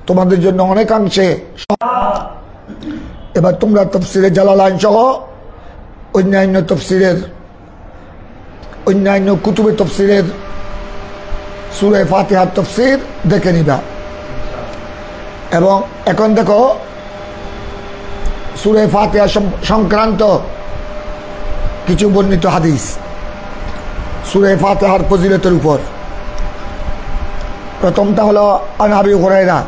তোমাদের জন্য অনেকাংশে। এবার তোমরা তাফসীরে জালালাইন সহ অন্যান্য কুতুবে তাফসীরের সূরা ফাতিহার তাফসীর দেখে নিবা। এবং এখন দেখো সূরা ফাতিহা সংক্রান্ত কিছু বর্ণিত হাদিস সূরা ফাতিহার ফজিলতের উপর। প্রথমটা হলো আন আবি হুরায়রা,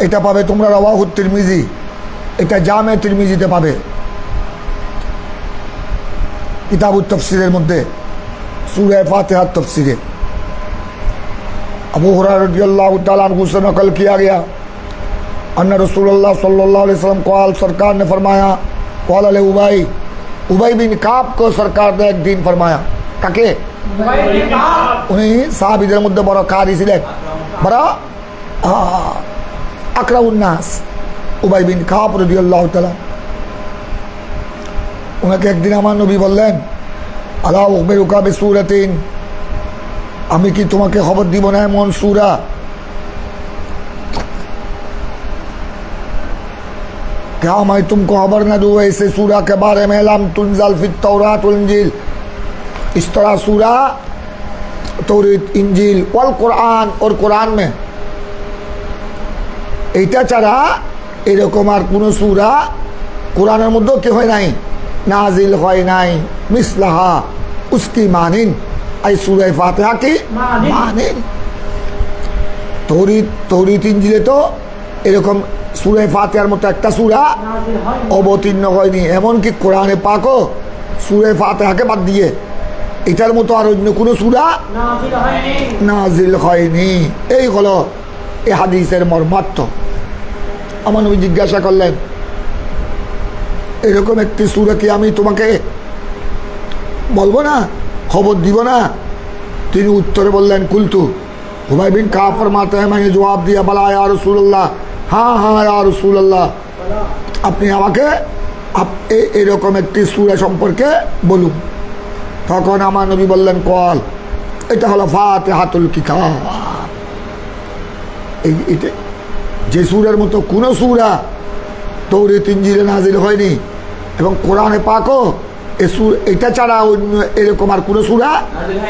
এটা পাবে তোমরা রাওয়াহু তিরমিজি, এটা জামে তিরমিজিতে পাবে কিতাবুত তাফসীরের মধ্যে সূরা ফাতিহার तफसीरे। अबू हुरैरा रज़ियल्लाहु ताला अन्हु से नकल किया गया अन्ना रसूलुल्लाह सल्लल्लाहु अलैहि वसल्लम क़ाल, सरकार ने फरमाया, क़ाल ले उबई बिन काब को सरकार ने एक दिन फरमाया। काके उन्हीं साहाबीদের মধ্যে বড় কারি ছিলেন, বড় আকরাউন নাস উবাই বিন কাব রাদিয়াল্লাহু তাআলা। উনাকে একদিন আমার নবী বললেন, আলা উখবিরুকা বিসূরাতিন, আমি কি তোমাকে খবর দিব না এমন সূরা क्या मैं तुमको खबर न दूँ ऐसे सूरा के बारे में लम तुनज़ल फित तौरात वल इंजील, इस तरह सूरा तौरात इंजील वल कुरान और कुरान में এটা ছাড়া এরকম আর কোন সূরা কোরআনের মধ্যে কি হয় নাই, নাজিল হয় নাই। মিসলাহা उसकी मानिन आई सूरा फातिहा की मानिन। तौरात इंजीले तो এরকম সূরা ফাতিহার মতো একটা সূরা অবতীর্ণ হয়নি, এমনকি কোরআনে পাকও সূরা ফাতিহাকে বাদ দিয়ে এটার মতো আর অন্য কোনো সূরা নাজিল হয়নি। এই হলো এই হাদিসের মর্মার্থ। আমার নবী জিজ্ঞাসা করলেন, এরকম একটি সূরা কি আমি তোমাকে বলবো না, খবর দিব না? তিনি উত্তরে বললেন, কুলতু। উবাই বিন কাব ফরমাতে हैं, मैंने जवाब दिया, बला या रसूलुल्लाह, हाँ हाँ या रसूलुल्लाह, আপনি আমাকে এরকম একটি সূরা সম্পর্কে বলুন। তখন আমার নবী বললেন, কল, এটা হলো ফাতিহাতুল কিতাব। এটা যে সূরার মতো কোনো সূরা তৌরাত ইনজিলে নাজিল হয়নি এবং কোরআনে পাকও এটা ছাড়া অন্য এরকম আর কোনো সূরা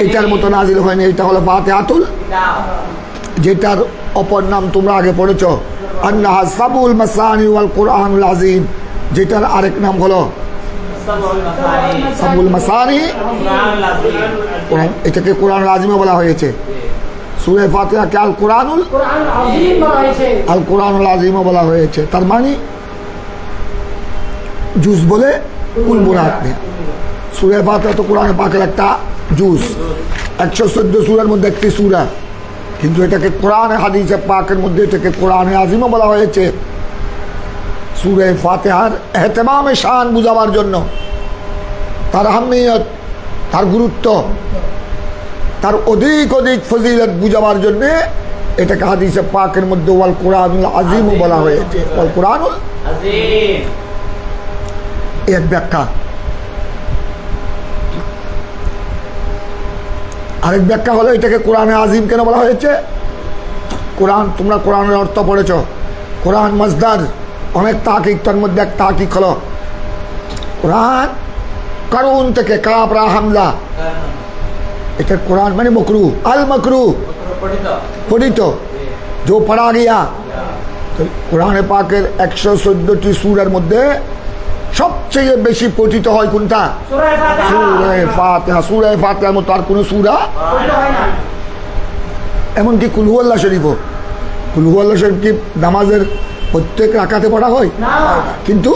এটার মতো নাজিল হয়নি। এটা হলো ফাতিহাতুল, যেটার অপর নাম তোমরা আগে পড়েছ আন্নাহা সাবুল মাসানি ওয়াল কুরআনুল আযীম, যেটার আরেক নাম হলো সাবুল মাসানি। এটাকে কোরআনুল আযীমও বলা হয়েছে। সূরা ফাতিহাকে আল কুরআনুল আযীমও বলা হয়েছে। তার মানে জুজ বলে কুল মুরাদ নেই। সূরা ফাতিহা তো কোরআনে পাকের একটা জুজ, 114 সূরার মধ্যে একটি সূরা, কিন্তু এটাকে কোরআনে হাদিসে পাকের মধ্যে এটাকে কোরআনে আযীমও বলা হয়েছে। সূরা ফাতিহার ইহতিমামে শান বুঝাবার জন্য, তার আহমিয়ত, তার গুরুত্ব, তার অধিক অধিক ফজিলত বুঝাবার জন্য এটাকে হাদিসে পাকের মধ্যে ওয়াল কুরআনুল আযীমও বলা হয়েছে। ওয়াল কুরআনুল আযীম এক ব্যাখ্যা। আরেক ব্যাখ্যা হলো এটাকে কোরআনে আযীম কেন বলা হয়েছে। কোরআন, তোমরা কোরআনের অর্থ পড়েছ, কোরআন মসদার, অনেক তাহকিক, তার মধ্যে এক তাহকিক হলো কোরআন করুন থেকে কাবরা হামলা, এটা কোরআন মানে মকরু, আল মকরু পঠিত, जो पढ़ा गया। तो কোরআন পাকের 114টি সূরার মধ্যে সবচেয়ে বেশি পঠিত হয় কোনটা? সূরা ফাতিহা। সূরা ফাতিহার মতো আর কোন সূরা, এমনকি কুল হুয়াল্লাহ শরীফও, কুল হুয়াল্লাহ শরীফ কি নামাজের প্রত্যেক রাকাতে পড়া হয়? কিন্তু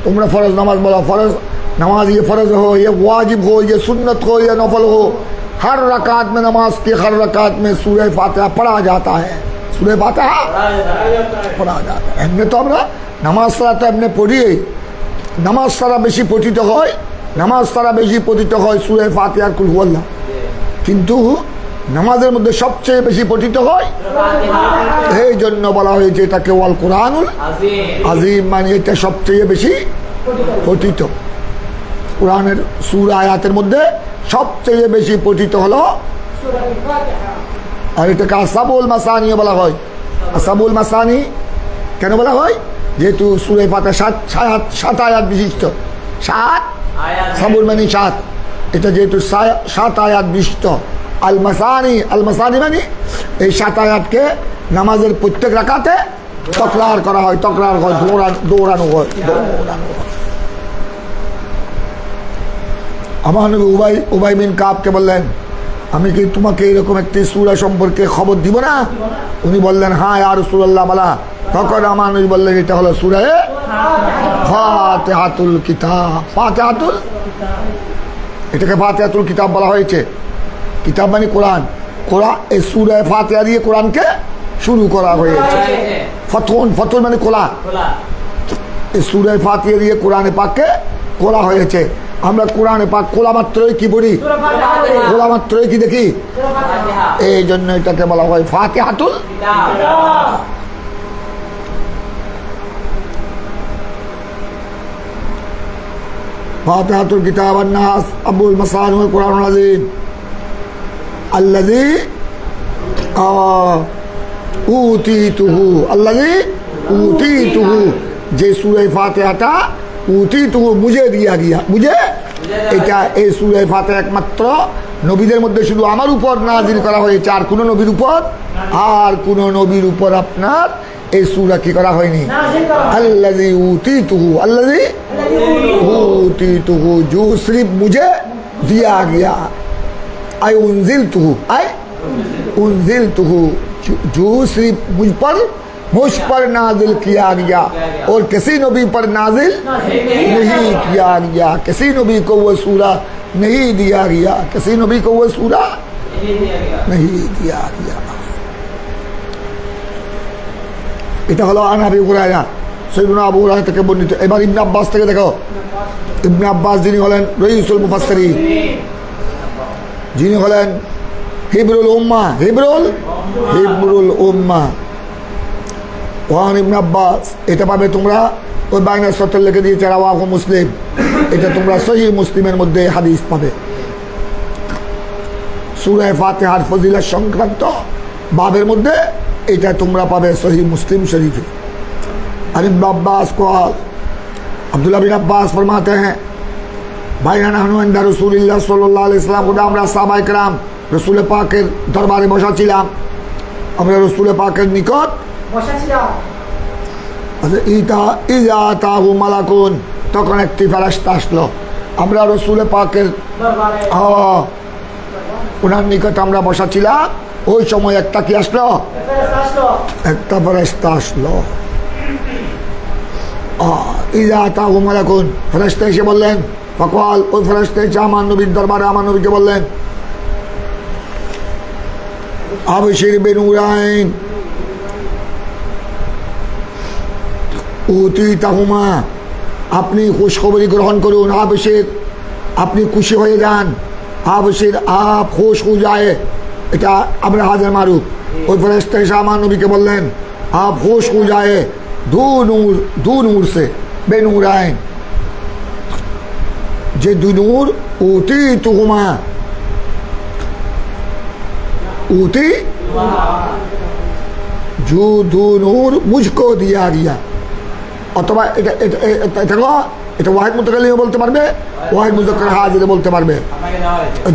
তোমরা फर्ज नमाज बोलो, फर्ज नमाज ये फ़र्ज हो, ये वाजिब हो, ये सुन्नत हो, ये नफल हो, हर रकात में नमाज की हर रकात में सूरह फातिहा पढ़ा जाता है। सूरह फातिहा पढ़ा जाता है। एमने तो আমরা নামাজ ছাড়া তো এমনি পড়ি, নামাজ ছাড়া বেশি পঠিত হয়, নামাজ ছাড়া বেশি পঠিত হয় সূরা ফাতিহা কুল হুয়াল্লাহ, কিন্তু নামাজের মধ্যে সবচেয়ে বেশি পঠিত হয় এই জন্য বলা হয়েছে এটাকে ওয়াল কুরআনুল আযীম, মানে এটা সবচেয়ে বেশি পঠিত। কোরআনের সূরা আয়াতের মধ্যে সবচেয়ে বেশি পঠিত হলো, আর এটাকে আসাবুল মাসানিও বলা হয়। আসাবুল মাসানি কেন বলা হয়? যেহেতু সূরা ফাতিহা 7 আয়াত বিশিষ্ট, 7 সাবুল মানে 7, এটা যেহেতু 7 আয়াত বিশিষ্ট, আল মাসানি মানে এই 7 আয়াতকে নামাজের প্রত্যেক রাকাতে তকরার করা হয়, দৌড়ানো হয়। আমার নবী উবাই বিন কাবকে বললেন, আমি কি তোমাকে এরকম একটি সূরা সম্পর্কে খবর দিব না? উনি বললেন, হ্যাঁ ইয়া রাসূলুল্লাহ বলা। তখন আমার নবী বললেন, এটা হলো সূরা ফাতিহাতুল কিতাব। ফাতিহাতুল, এটাকে ফাতিহাতুল কিতাব বলা হয়েছে। কিতাব মানে কোরআন। এই সূরা ফাতিহা দিয়ে কোরআনকে শুরু করা হয়েছে। ফতুন মানে খোলা। এই সূরা ফাতিহা দিয়ে কোরআনে পাককে খোলা হয়েছে। আমরা কোরআনে পাক খোলা মাত্রই কি পড়ি? খোলা মাত্রই কি দেখি? এই জন্য এটাকে বলা হয় ফাতিহাতুল ফাতিহাতুল কিতাব আন-নাস আবুল মাসানি ওয়াল কুরআনুল আযীম আল্লাযী উতীতুহু, যে সূরা ফাতিহাটা উতীতুহু মুঝে দিয়া গিয়া, মুঝে, এটা এই সূরা ফাতিহা একমাত্র নবীদের মধ্যে শুধু আমার উপর নাজিল করা হয়েছে, আর কোন নবীর উপর আপনার এই সূরা কি করা হয়নি। আল্লাযী উতীতুহু जो सिर्फ मुझे दिया गया, आई उन्जिलतुहु जो सिर्फ मुझ पर नाजिल किया गया, और किसी नबी पर नाजिल नहीं किया गया। किसी नबी को वो सूरा नहीं दिया गया, किसी नबी को वो सूरा नहीं दिया गया। এটা হলো আন আবি হুরায়রা, সাইয়্যিদুনা আবু হুরায়রা থেকে বর্ণিত। এবার ইবনে আব্বাস থেকে দেখো। ইবনে আব্বাস যিনি হলেন রাইসুল মুফাসসিরিন, যিনি হলেন হিবরুল উম্মাহ, ওয়ান ইবনে আব্বাস, এটা পাবে তোমরা ওই বাইনার সত্তর লিখে দিয়েছে রাওয়াহু মুসলিম, এটা তোমরা সহিহ মুসলিমের মধ্যে হাদিস পাবে। সূরা ফাতিহার ফজিলত সংক্রান্ত বাবের মধ্যে এটা তোমরা পাবে সহিহ মুসলিম শরীফে। আর ইবনে আব্বাস কল, আব্দুল্লাহ বিন আব্বাস ফরমাতে हैं, বাইনা নাহনু ইনদা রাসূলিল্লাহ সাল্লাল্লাহু আলাইহি ওয়াসাল্লাম, আমরা সাহাবায়ে কেরাম রাসূল পাকের দরবারে বসা ছিলাম, আমরা রাসূল পাকের নিকট বসা ছিলাম। ইজা তাহু মালাকুন, তখন একটি ফেরেশতা আসলো। আমরা রাসূল পাকের দরবারে ওনার নিকট আমরা বসা ছিলাম, ওই সময় একটা কি আসলো? একটা ফেরেশতা আসলো। ইজা তাহু মালাকুন, ফেরেশতা এসে বললেন, ফাকাল, ওই ফেরেশতা এসে আমার নবীর দরবারে আমার নবীকে বললেন, আবশির বিনুরাইন উতীতাহুমা, আপনি খুশখবরি গ্রহণ করুন। আবশির, আপনি খুশি হয়ে যান। আবশির, আপ খুশ হয়ে যায়, এটা আমরা হাজার মারুফ। ওই ফেরেশতা এসে আমার নবীকে বললেন, আপ খুশ হয়ে যায় দু নূর সে, বেনুরাইন, যে দু নূর উতীতুহুমা, उती जो दो नूर मुझको दिया गया। অথবা এটা ওয়াহিদ মুতাকাল্লিম বলতে পারবে, ওয়াহিদ মুযাক্কার হাজির বলতে পারবে।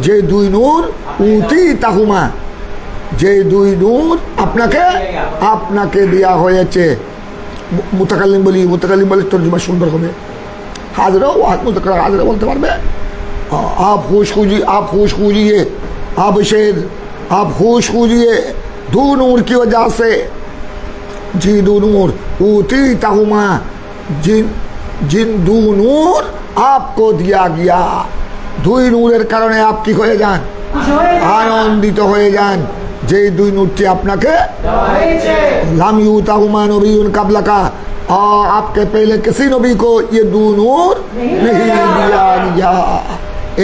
যে দুই নূর উতি তাহুমা, যে দুই নূর আপনাকে দেয়া হয়েছে। মুতাকাল্লিম বলে তর্জমা সুন্দর হবে। হাজিরও ওয়াহিদ মুযাক্কার হাজির বলতে পারবে। आप खुश हुजिए, आप शेर, आप खुश हुजिए दो नूर की वजह से, जी दो नूर उती ताहुमा, जिन दो नूर आपको दिया गया, দুই নূরের কারণে आप কি হয়ে যান? আনন্দিত হয়ে যান, যে দুই নূরটি আপনাকে লাম ইউতাহুমা নবিয়ুন কাবলাকা, आपके पहले किसी नबी को ये दो नूर नहीं दिया गया।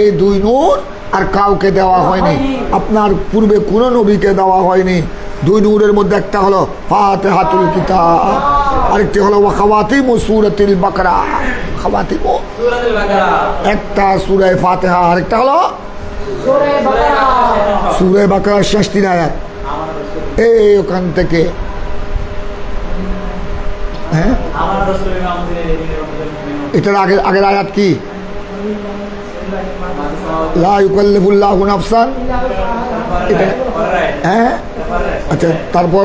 এই দুই নূর আর কাউকে দেওয়া হয়নি, আপনার পূর্বে কোনো নবীকে দেওয়া হয়নি। দুই নূরের মধ্যে একটা হলো ফাতিহাতুল কিতাব, আরেকটি হলো ওয়া খাওয়াতিমু সূরাতুল বাকারা, খাওয়াতিম একটা সূরা ফাতিহা আরেকটা হলো সূরা বাকারার শেষ 3 আয়াত এই ওখান থেকে হ্যাঁ এটার আগের আয়াত কি লা ইউকাল্লিফুল্লাহু নাফসান এটা হ্যাঁ আচ্ছা তারপর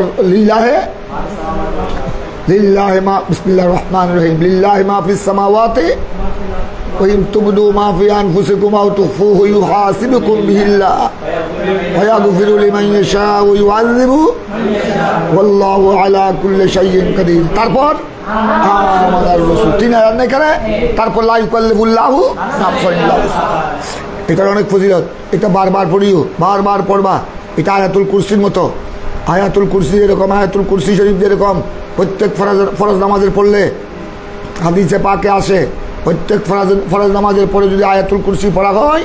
লিল্লাহি মা বিসমিল্লাহির রহমানির রহিম লিল্লাহি মা ফিস সামাওয়াতি ওয়া ইন তুবদু মা ফি আনফুসিকুম আও তুখফুহু ইউহাসিবুকুম বিহিল্লাহ ওয়া ইয়াগফিরু লিমান ইয়াশা ওয়া ইউআযযিবু ওয়াল্লাহু আলা কুল্লি শাইইন কাদির তারপর আমাদের রাসূল 3 আয়াত নাই করে তারপর লা ইউকাল্লিফুল্লাহু নাফসান ইল্লা উসআহা এটার অনেক ফজিলত এটা বারবার পড়িও বারবার পড়বা এটা আয়াতুল কুরসির মতো আয়াতুল কুরসি এরকম আয়াতুল কুরসি শরীফ যেরকম প্রত্যেক ফরজ নামাজের পড়লে হাদিসে পাকে আসে প্রত্যেক ফরজ নামাজের পরে যদি আয়াতুল কুরসি পড়া হয়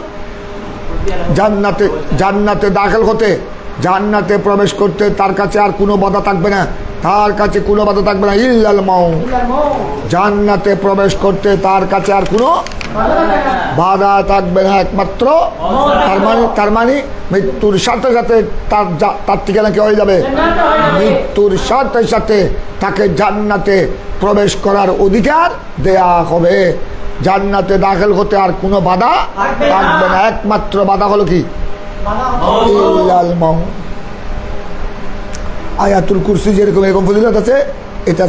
জান্নাতে দাখিল হতে জান্নাতে প্রবেশ করতে তার কাছে আর কোনো বাধা থাকবে না তার কাছে কোনো বাধা থাকবে না ইল্লাল মাউত জান্নাতে প্রবেশ করতে তার কাছে আর কোনো বাধা থাকবে না একমাত্র তার মানে মৃত্যুর সাথে সাথে তার ঠিকানা কি হয়ে যাবে মৃত্যুর সাথে সাথে তাকে জান্নাতে প্রবেশ করার অধিকার দেয়া হবে জান্নাতে দাখিল হতে আর কোনো বাধা থাকবে না একমাত্র বাধা হলো কি ইল্লাল মাউত আয়াতুল কুরসি যেরকম এরকম ফজিলত আছে এটা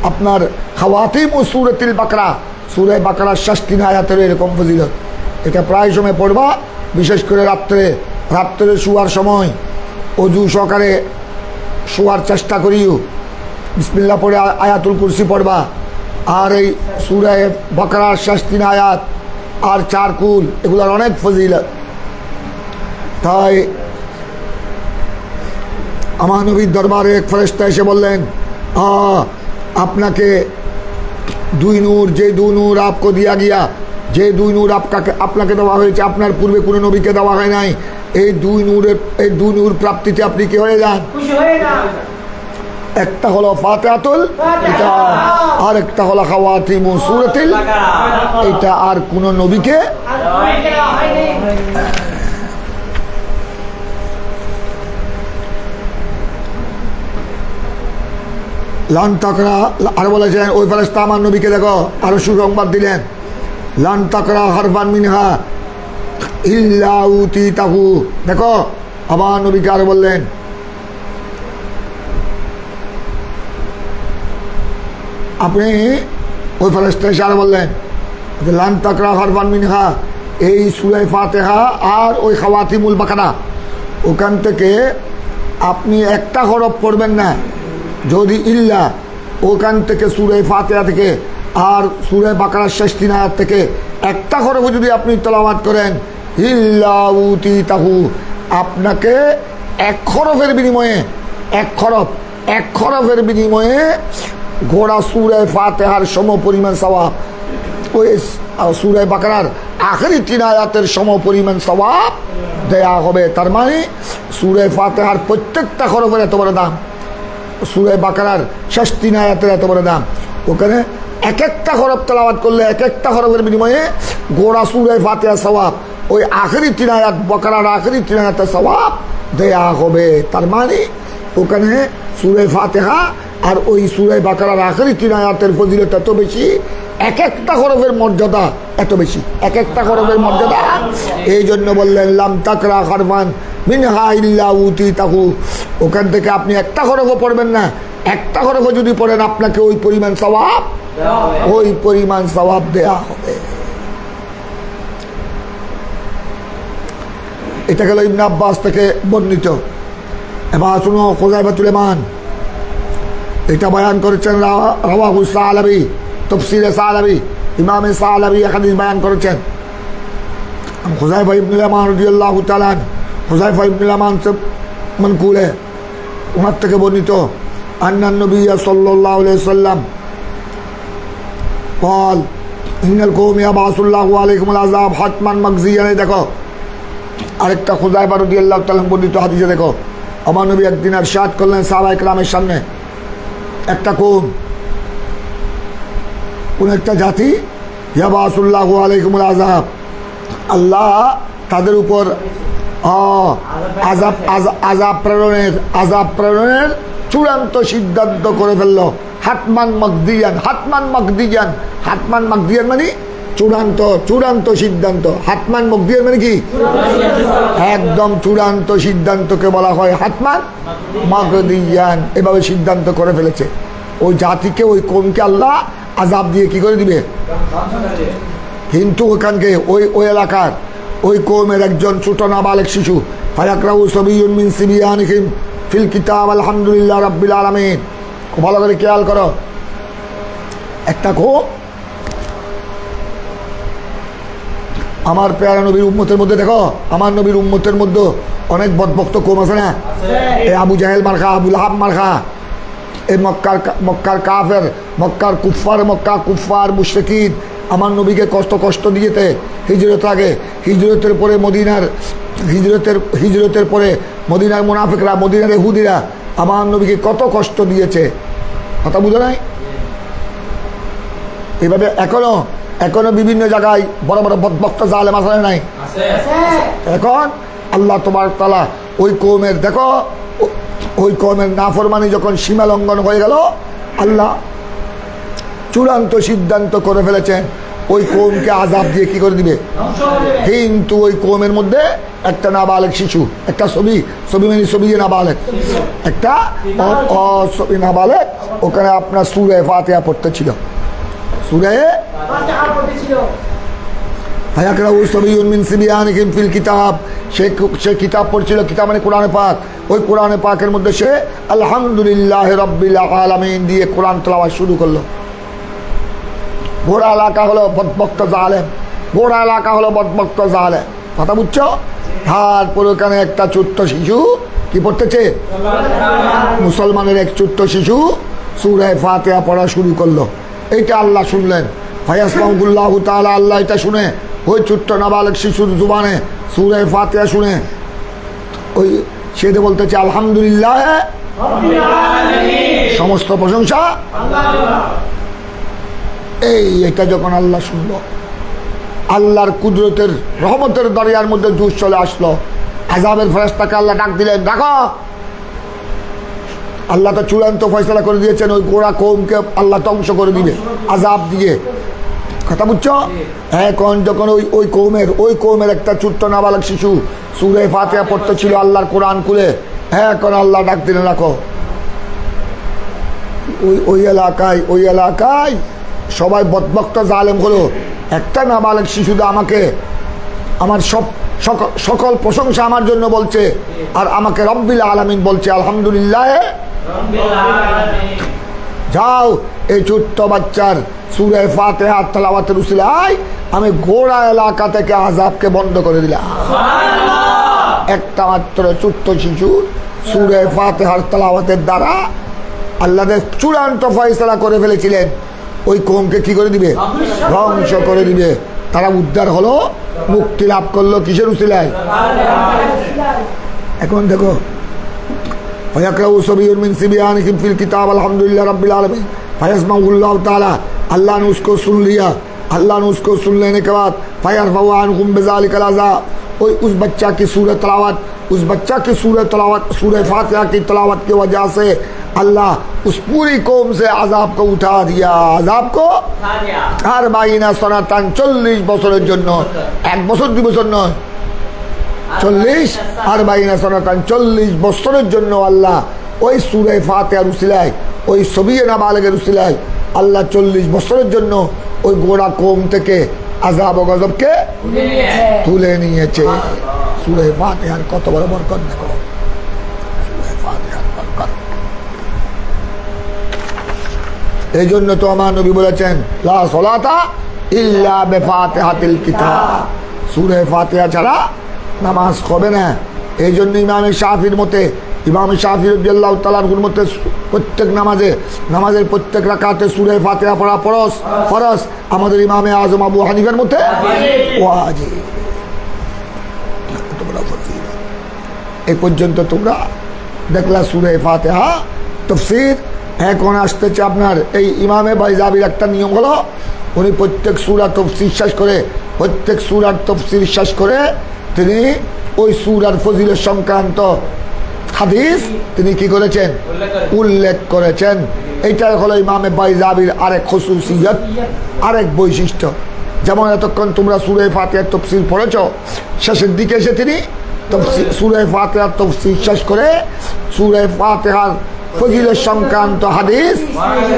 আপনার খাওয়াতিম ও সূরাতুল বাকরা সূরা বাকরার শেষ 3 আয়াতের এরকম ফজিলত এটা প্রায় সময় পড়বা বিশেষ করে রাত্রে শোয়ার সময় অজু সহকারে শোয়ার চেষ্টা করিও বিসমিল্লাহ পড়ে আয়াতুল কুরসি পড়বা আর এই সূরা বাকরার শেষ 3 আয়াত আর 4 কুল এগুলোর অনেক ফজিলত তাই আমার নবীর দরবারে এক ফেরেশতা এসে বললেন আপনাকে 2 নূর যে 2 নূর आपको दिया गया যে 2 নূর আপনাকে দেওয়া হয়েছে আপনার পূর্বে কোনো নবীকে দেওয়া হয় নাই এই 2 নূর প্রাপ্তিতে আপনি কি হয়ে যান খুশি হয়ে যান একটা হলো ফাতিহাতুল কিতাব আর একটা হলো খাওয়াতিম সূরাতুল এটা আর কোন নবীকে লান তাকরা আর বলেছেন ওই ফেরেশতা আমার নবীকে দেখো আরো সুসংবাদ দিলেন লান তাকরা হারফান মিনহা ইল্লা উতিতাহু দেখো আমার নবীকে আর বললেন আপনি ওই ফেরেশতা এসে আর বললেন লান তাকরা হারফান মিনহা এই সূরা ফাতিহা আর ওই খাওয়াতিমুল বাকারা ওখান থেকে আপনি একটা হরফ পড়বেন না যদি ইল্লা ওখান থেকে সূরা ফাতিহা থেকে আর সূরা বাকারার শেষ 3 আয়াত থেকে একটা হরফ যদি আপনি তেলাওয়াত করেন ইল্লা উতিতাহু আপনাকে এক হরফের বিনিময়ে ঘোড়া সূরা ফাতিহার সমপরিমাণ সওয়াব ওই সূরা বাকারার আখেরি 3 আয়াতের সমপরিমাণ সওয়াব দেয়া হবে তার মানে সূরা ফাতিহার প্রত্যেকটা হরফের এত বড় দাম সূরা বাকারার শেষ 3 আয়াতের এত বড় দাম ওখানে এক একটা হরফ তেলাওয়াত করলে এক একটা হরফের বিনিময়ে গোড়া সূরা ফাতিহা সওয়াব ওই আখেরি 3 আয়াত বাকারার আখেরি 3 আয়াতের সওয়াব দেয়া হবে তার মানে ওখানে সূরা ফাতিহা আর ওই সূরা বাকারার আখেরি 3 আয়াতের ফজিলত এত বেশি এক একটা হরফের মর্যাদা এত বেশি এক একটা হরফের মর্যাদা এই জন্য বললেন লাম তাকরা হারফান মিনহা ইল্লা উতিতাহু ওখান থেকে আপনি একটা হরফও পড়বেন না একটা হরফও যদি পড়েন আপনাকে ওই পরিমাণ সওয়াব দেয়া হবে এটা গেল ইবনে আব্বাস থেকে বর্ণিত এবার শুনো খুযাইফাতুল ইয়ামান এটা বয়ান করেছেন রাওয়াহু সালাবি তাফসীরে সালাবি ইমামে সালাবি হাদিস বয়ান করেছেন খুযাইফা ইবনে ইয়ামান রাদিয়াল্লাহু তাআলা খুযাইফা ইবনে ইয়ামান से मनकूल है उनर থেকে বর্ণিত अन्न नबी सल्लल्लाहु अलैहि वसल्लम قال ان القوم يبعث الله عليكم العذاب حتما مجزيا দেখো আরেকটা খুযাইফা রাদিয়াল্লাহু তাআলা বর্ণিত হাদিসে দেখো আমার নবী একদিন ইরশাদ করলেন সাহাবায়ে কেরামের সামনে একটা কোন একটা জাতি ইয়াবাসুল্লাহু আলাইকুমুল আযাব, আল্লাহ তাদের উপর আযাব প্রেরণের চূড়ান্ত সিদ্ধান্ত করে ফেললো। হাতমান মাকদিয়ান মানে চূড়ান্ত সিদ্ধান্ত। হাতমান মাকদিয়ান মানে কি? একদম চূড়ান্ত সিদ্ধান্তকে বলা হয় হাতমান মাকদিয়ান। এভাবে সিদ্ধান্ত করে ফেলেছে ওই জাতিকে, ওই কওমকে আল্লাহ আযাব দিয়ে কি করে দিবে। কিন্তু ওখানকে ওই এলাকার ওই কওমের একজন ছোট নাবালেক শিশু, ফায়াকরাউ সাবিয়ুন মিন সিবিয়ানিহিম ফিল কিতাব আলহামদুলিল্লাহ রাব্বিল আলামিন। খুব ভালো করে খেয়াল করো, একটা কওম আমার প্যারা নবীর উম্মতের মধ্যে, দেখো আমার নবীর উম্মতের মধ্যে অনেক বদভক্ত কওম আছে না? এই আবু জাহেল মার্কা, আবু লাহাব মার্কা, এই মক্কার কাফের, মক্কা কুফফার মুশরিকিন আমার নবীকে কষ্ট দিয়েতে হিজরতের আগে, হিজরতের পরে মদিনার মুনাফিকরা, মদিনার ইহুদিরা আমার নবীকে কত কষ্ট দিয়েছে, কথা বুঝো নাই? এইভাবে এখনো বিভিন্ন জায়গায় বড় বড় বদভক্ত জালেম আছে নাই? এখন আল্লাহ তাবারক তাআলা ওই কওমের, দেখো ওই কওমের নাফরমানি যখন সীমা লঙ্ঘন হয়ে গেল, আল্লাহ চূড়ান্ত সিদ্ধান্ত করে ফেলেছেন ওই কওমকে আযাব দিয়ে কি করে দিবে। কিন্তু ওই কওমের মধ্যে একটা নাবালেক শিশু, একটা ছবি নাবালেক, একটা নাবালেক, ওখানে আপনার সূরা ফাতিহা পড়তে ছিল। সে কিতাব পড়ছিল, কিতাব মানে কোরআনে পাক। ওই কোরআনে পাকের মধ্যে সে আলহামদুলিল্লাহ রাব্বিল আলামিন দিয়ে কোরআন তেলাওয়াত শুরু করলো। গোড়া এলাকা হলো বদভক্ত জালেম, কথা বুঝছো? তারপর ওখানে একটা ছোট্ট শিশু কি পড়তেছে, মুসলমানের এক ছোট্ট শিশু সূরা ফাতিহা পড়া শুরু করলো। এইটা আল্লাহ শুনলেন, ফায়াসমাউল্লাহু তাআলা, আল্লাহ এটা শুনে ওই ছোট্ট নাবালক শিশুর জুবানে সূরা ফাতিহা শুনে ওই সেটা বলতেছে আলহামদুলিল্লাহ সমস্ত প্রশংসা এটা যখন আল্লাহ শুনলো, আল্লাহর কুদরতের রহমতের দরিয়ার মধ্যে জুস চলে আসলো। আযাবের ফেরেশতাকে আল্লাহ ডাক দিলেন, ডাকো। আল্লাহ তো চূড়ান্ত ফয়সালা করে দিয়েছেন, ওই গোড়া কওমকে আল্লাহ ধ্বংস করে দিবে আযাব দিয়ে, কথা বুঝছো? এখন যখন ওই কওমের একটা ছোট্ট নাবালক শিশু সূরা ফাতিহা পড়তে ছিল আল্লাহর কোরআন খুলে, এখন আল্লাহ ডাক দিলেন, রাখো। ওই এলাকায় সবাই বদভক্ত জালেম হলো। একটা নাবালক শিশুদা আমাকে, আমার সকল প্রশংসা আমার জন্য বলছে, আর আমাকে রব্বিল আলামিন বলছে আলহামদুলিল্লাহ। যাও এই ছোট্ট বাচ্চার সূরা ফাতিহা তেলাওয়াতের উসিলায় আমি গোড়া এলাকা থেকে আযাবকে বন্ধ করে দিলাম। একটা মাত্র ছোট্ট শিশু সূরা ফাতিহার তেলাওয়াতের দ্বারা আল্লাহ চূড়ান্ত ফয়সালা করে ফেলেছিলেন ওই কওমকে কি করে দিবে, ধ্বংস করে দিবে। তারা উদ্ধার হলো, মুক্তি লাভ করলো কিসের উসিলায়? এখন দেখো, ফায়াকরাউ সাবিয়ুন মিন সিবিয়ানিহিম ফিল কিতাব আলহামদুলিল্লাহ রাব্বিল आलमीन फयस्माउल्लाह ताला। अल्लाह ने उसको सुन लिया, अल्लाह ने उसको सुन लेने के बाद फयरफउ अन्हुम बिज़ालिकल अज़ाब, उस बच्चा की सूरत तलावत, उस बच्चा की सूरत तलावत, सूरह फातिहा की तलावत की वजह से अल्लाह उस पूरी कौम से अजाब को उठा दिया। अजाब को हर बाइना सनातन 40 বছরের জন্য, 1 বছর 2 বছর নয়, 40 আর বাইনা সনাতন 40 বছরের জন্য আল্লাহ ওই সূরা ফাতিহার উসিলায়, ওই সবিয়ে নাবালেগের উসিলায় আল্লাহ 40 বছরের জন্য ওই গোড়া কওম থেকে আযাব ও গজবকে তুলে নিয়েছে। সূরা ফাতিহার কত বড় বরকত দেখো, সূরা ফাতিহার বরকত। এই জন্য তো আমার নবী বলেছেন লা সলাতা ইল্লা বিফাতিহাতিল কিতাব, সূরা ফাতিহা ছাড়া নামাজ হবে না। এই জন্য ইমাম শাফির মতে, ইমাম শাফি রাদিয়াল্লাহু তাআলার মতে প্রত্যেক নামাজের প্রত্যেক রাকাতে সূরা ফাতিহা পড়া ফরজ। আমাদের ইমামে আজম আবু হানিফার মতে ওয়াজিব। এই পর্যন্ত তোমরা দেখলা সূরা ফাতিহা তাফসীর। এখন আসতেছে আপনার এই ইমামে বাইজাবির একটা নিয়ম হলো উনি প্রত্যেক সূরা তাফসীর শেষ করে, প্রত্যেক সূরার তাফসীর শেষ করে তিনি ওই সূরার ফজিলত সংক্রান্ত হাদিস তিনি কি করেছেন, উল্লেখ করেছেন। এইটা হলো ইমামে বাইজাবির আরেক খুসুসিয়ত, আরেক বৈশিষ্ট্য। যেমন এতক্ষণ তোমরা সূরা ফাতিহার তাফসীর পড়েছ, শেষের দিকে এসে তিনি সূরা ফাতিহার তাফসীর শেষ করে সূরা ফাতিহার ফজিলত সংক্রান্ত হাদিস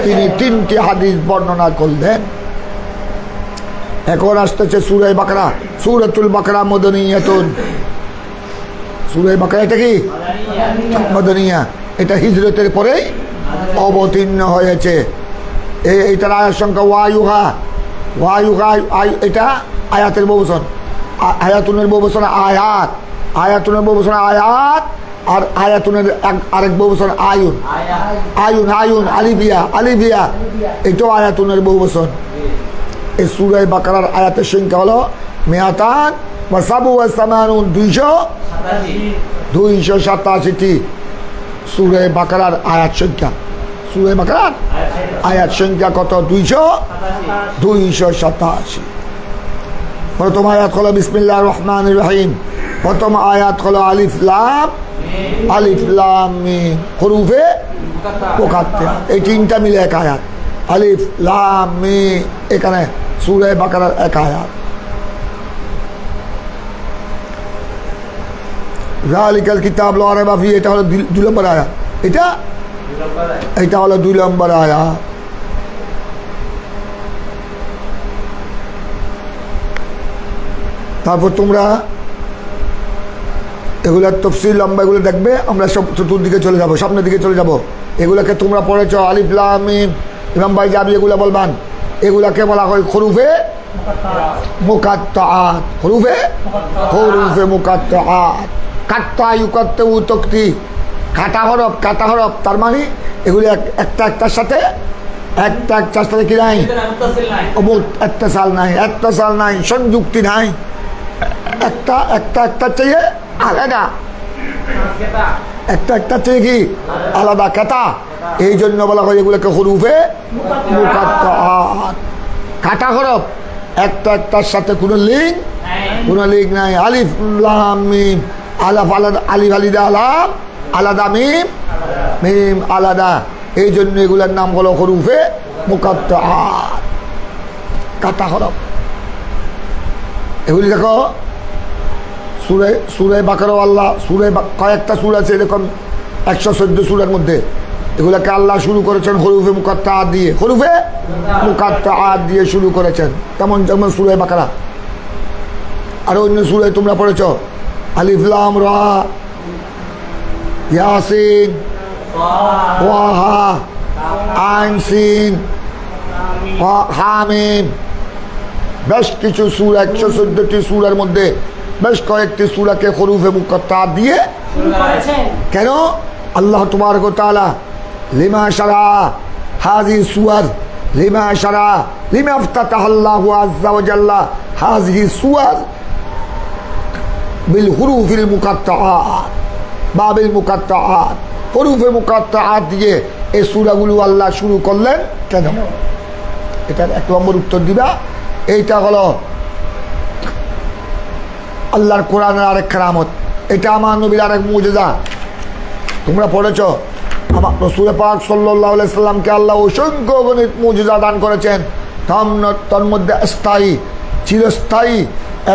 তিনি 3টি হাদিস বর্ণনা করলেন। এখন আসতেছে সূরা বাকরা। সূরাতুল বাকরা মদনিয়াতুন। সূরা বাকরা এটা কি মদনিয়া, এটা হিজরতের পরেই অবতীর্ণ হয়েছে। এইটার আয়াত সংখ্যা ওয়ায়ুহা। ওয়ায়ুহা এটা আয়াতের বহুবচন, আয়াতুনের বহুবচন আয়াত, আয়াতুনের বহুবচন আয়াত, আর আয়াতুনের আরেক বহুবচন আয়ুন। আয়ুন আয়ুন আলিবিয়া আলিবিয়া, এটাও আয়াতুনের বহুবচন। এই সূরা বাকারার আয়াতের সংখ্যা হলো মিয়াতান ওয়া সাবু ওয়া সামানুন, 287টি সূরা বাকারার আয়াত সংখ্যা। সূরা বাকারার আয়াত সংখ্যা কত? 287। প্রথম আয়াত হলো বিসমিল্লাহির রহমানির রহিম। প্রথম আয়াত হলো আলিফ লাম, আলিফ লাম মিম, হুরুফে মুকাত্তাআত। এই তিনটা মিলে এক আয়াত, আলিফ লাম মিম। এখানে সূরা বাকারার এক আয়াত। যালিকাল কিতাব লা রাইবা ফীহি, এটা হলো 2 নম্বর আয়াত। এটা হলো 2 নম্বর আয়াত। তারপর তোমরা এগুলার তফসিল লম্বা এগুলো দেখবে, আমরা সব চতুর্দিকে চলে যাব, সামনের দিকে চলে যাব। এগুলাকে তোমরা পড়েছ আলিফ লাম মিম, ইমাম বাইজাবি এগুলা বলবান। এগুলাকে বলা হয় হুরুফে মুকাত্তাআত, হুরুফে মুকাত্তাআত। কাত্তা ইউকাত্তু তক্তি, কাটা হরফ, কাটা হরফ। তার মানে এগুলি একটা একটার সাথে কি নাই, এত্তেসাল নাই, এত্তেসাল নাই, সংযুক্তি নাই, একটা চেয়ে আলাদা, একটা চেয়ে কি আলাদা কাতা। এই জন্য বলা হয় এগুলোকে হুরুফে মুকাত্তাআত। কাটা হরফ, একটার সাথে কোনো লিঙ্ক নাই। আলিফ লাম মিম, আলাফ আলাদা, আলিফ আলিদা আলাম আলাদা, মিম মিম আলাদা। এই জন্য এগুলোর নাম হলো হুরুফে মুকাত্তাআত, কাটা হরফ। এগুলি দেখো সূরা বাকারা আল্লাহ, কয়েকটা সূরা আছে এরকম 114 সূরার মধ্যে। এগুলোকে আল্লাহ শুরু করেছেন হুরুফে মুকাত্তাআত দিয়ে, হুরুফে মুকাত্তাআত দিয়ে শুরু করেছেন। যেমন সূরা বাকারা। আর অন্য সূরায় তোমরা পড়েছ আলিফ লাম রা, ইয়াসিন, ওয়াহা, আইন সিন, হামিম। বেশ কিছু সূরা, 114টি সূরার মধ্যে বেশ কয়েকটি সূরাকে হুরুফে মুকাত্তাআত দিয়ে কেন? আল্লাহ তাবারক ওয়া তাআলা লিমা শারা হাযিহি সুওয়ার, লিমা শারা লিমা ইফতাতাহাল্লাহু আযজা ওয়া জাল্লা হাযিহি সুওয়ার বিল হুরুফিল মুকাত্তাআত, বাবিল মুকাত্তাআত। হুরুফে মুকাত্তাআত দিয়ে এই সূরাগুলো আল্লাহ শুরু করলেন কেন? এটার 1 নম্বর উত্তর দিবা। এইটা হলো আল্লাহর কোরআনের আরেক কেরামত, এটা আমার নবীর আরেক মুজিজা। তোমরা পড়েছ আমার রাসূল পাক সাল্লাল্লাহু আলাইহি সাল্লামকে আল্লাহ অসংখ্য গণিত মুজিজা দান করেছেন। তার মধ্যে স্থায়ী, চিরস্থায়ী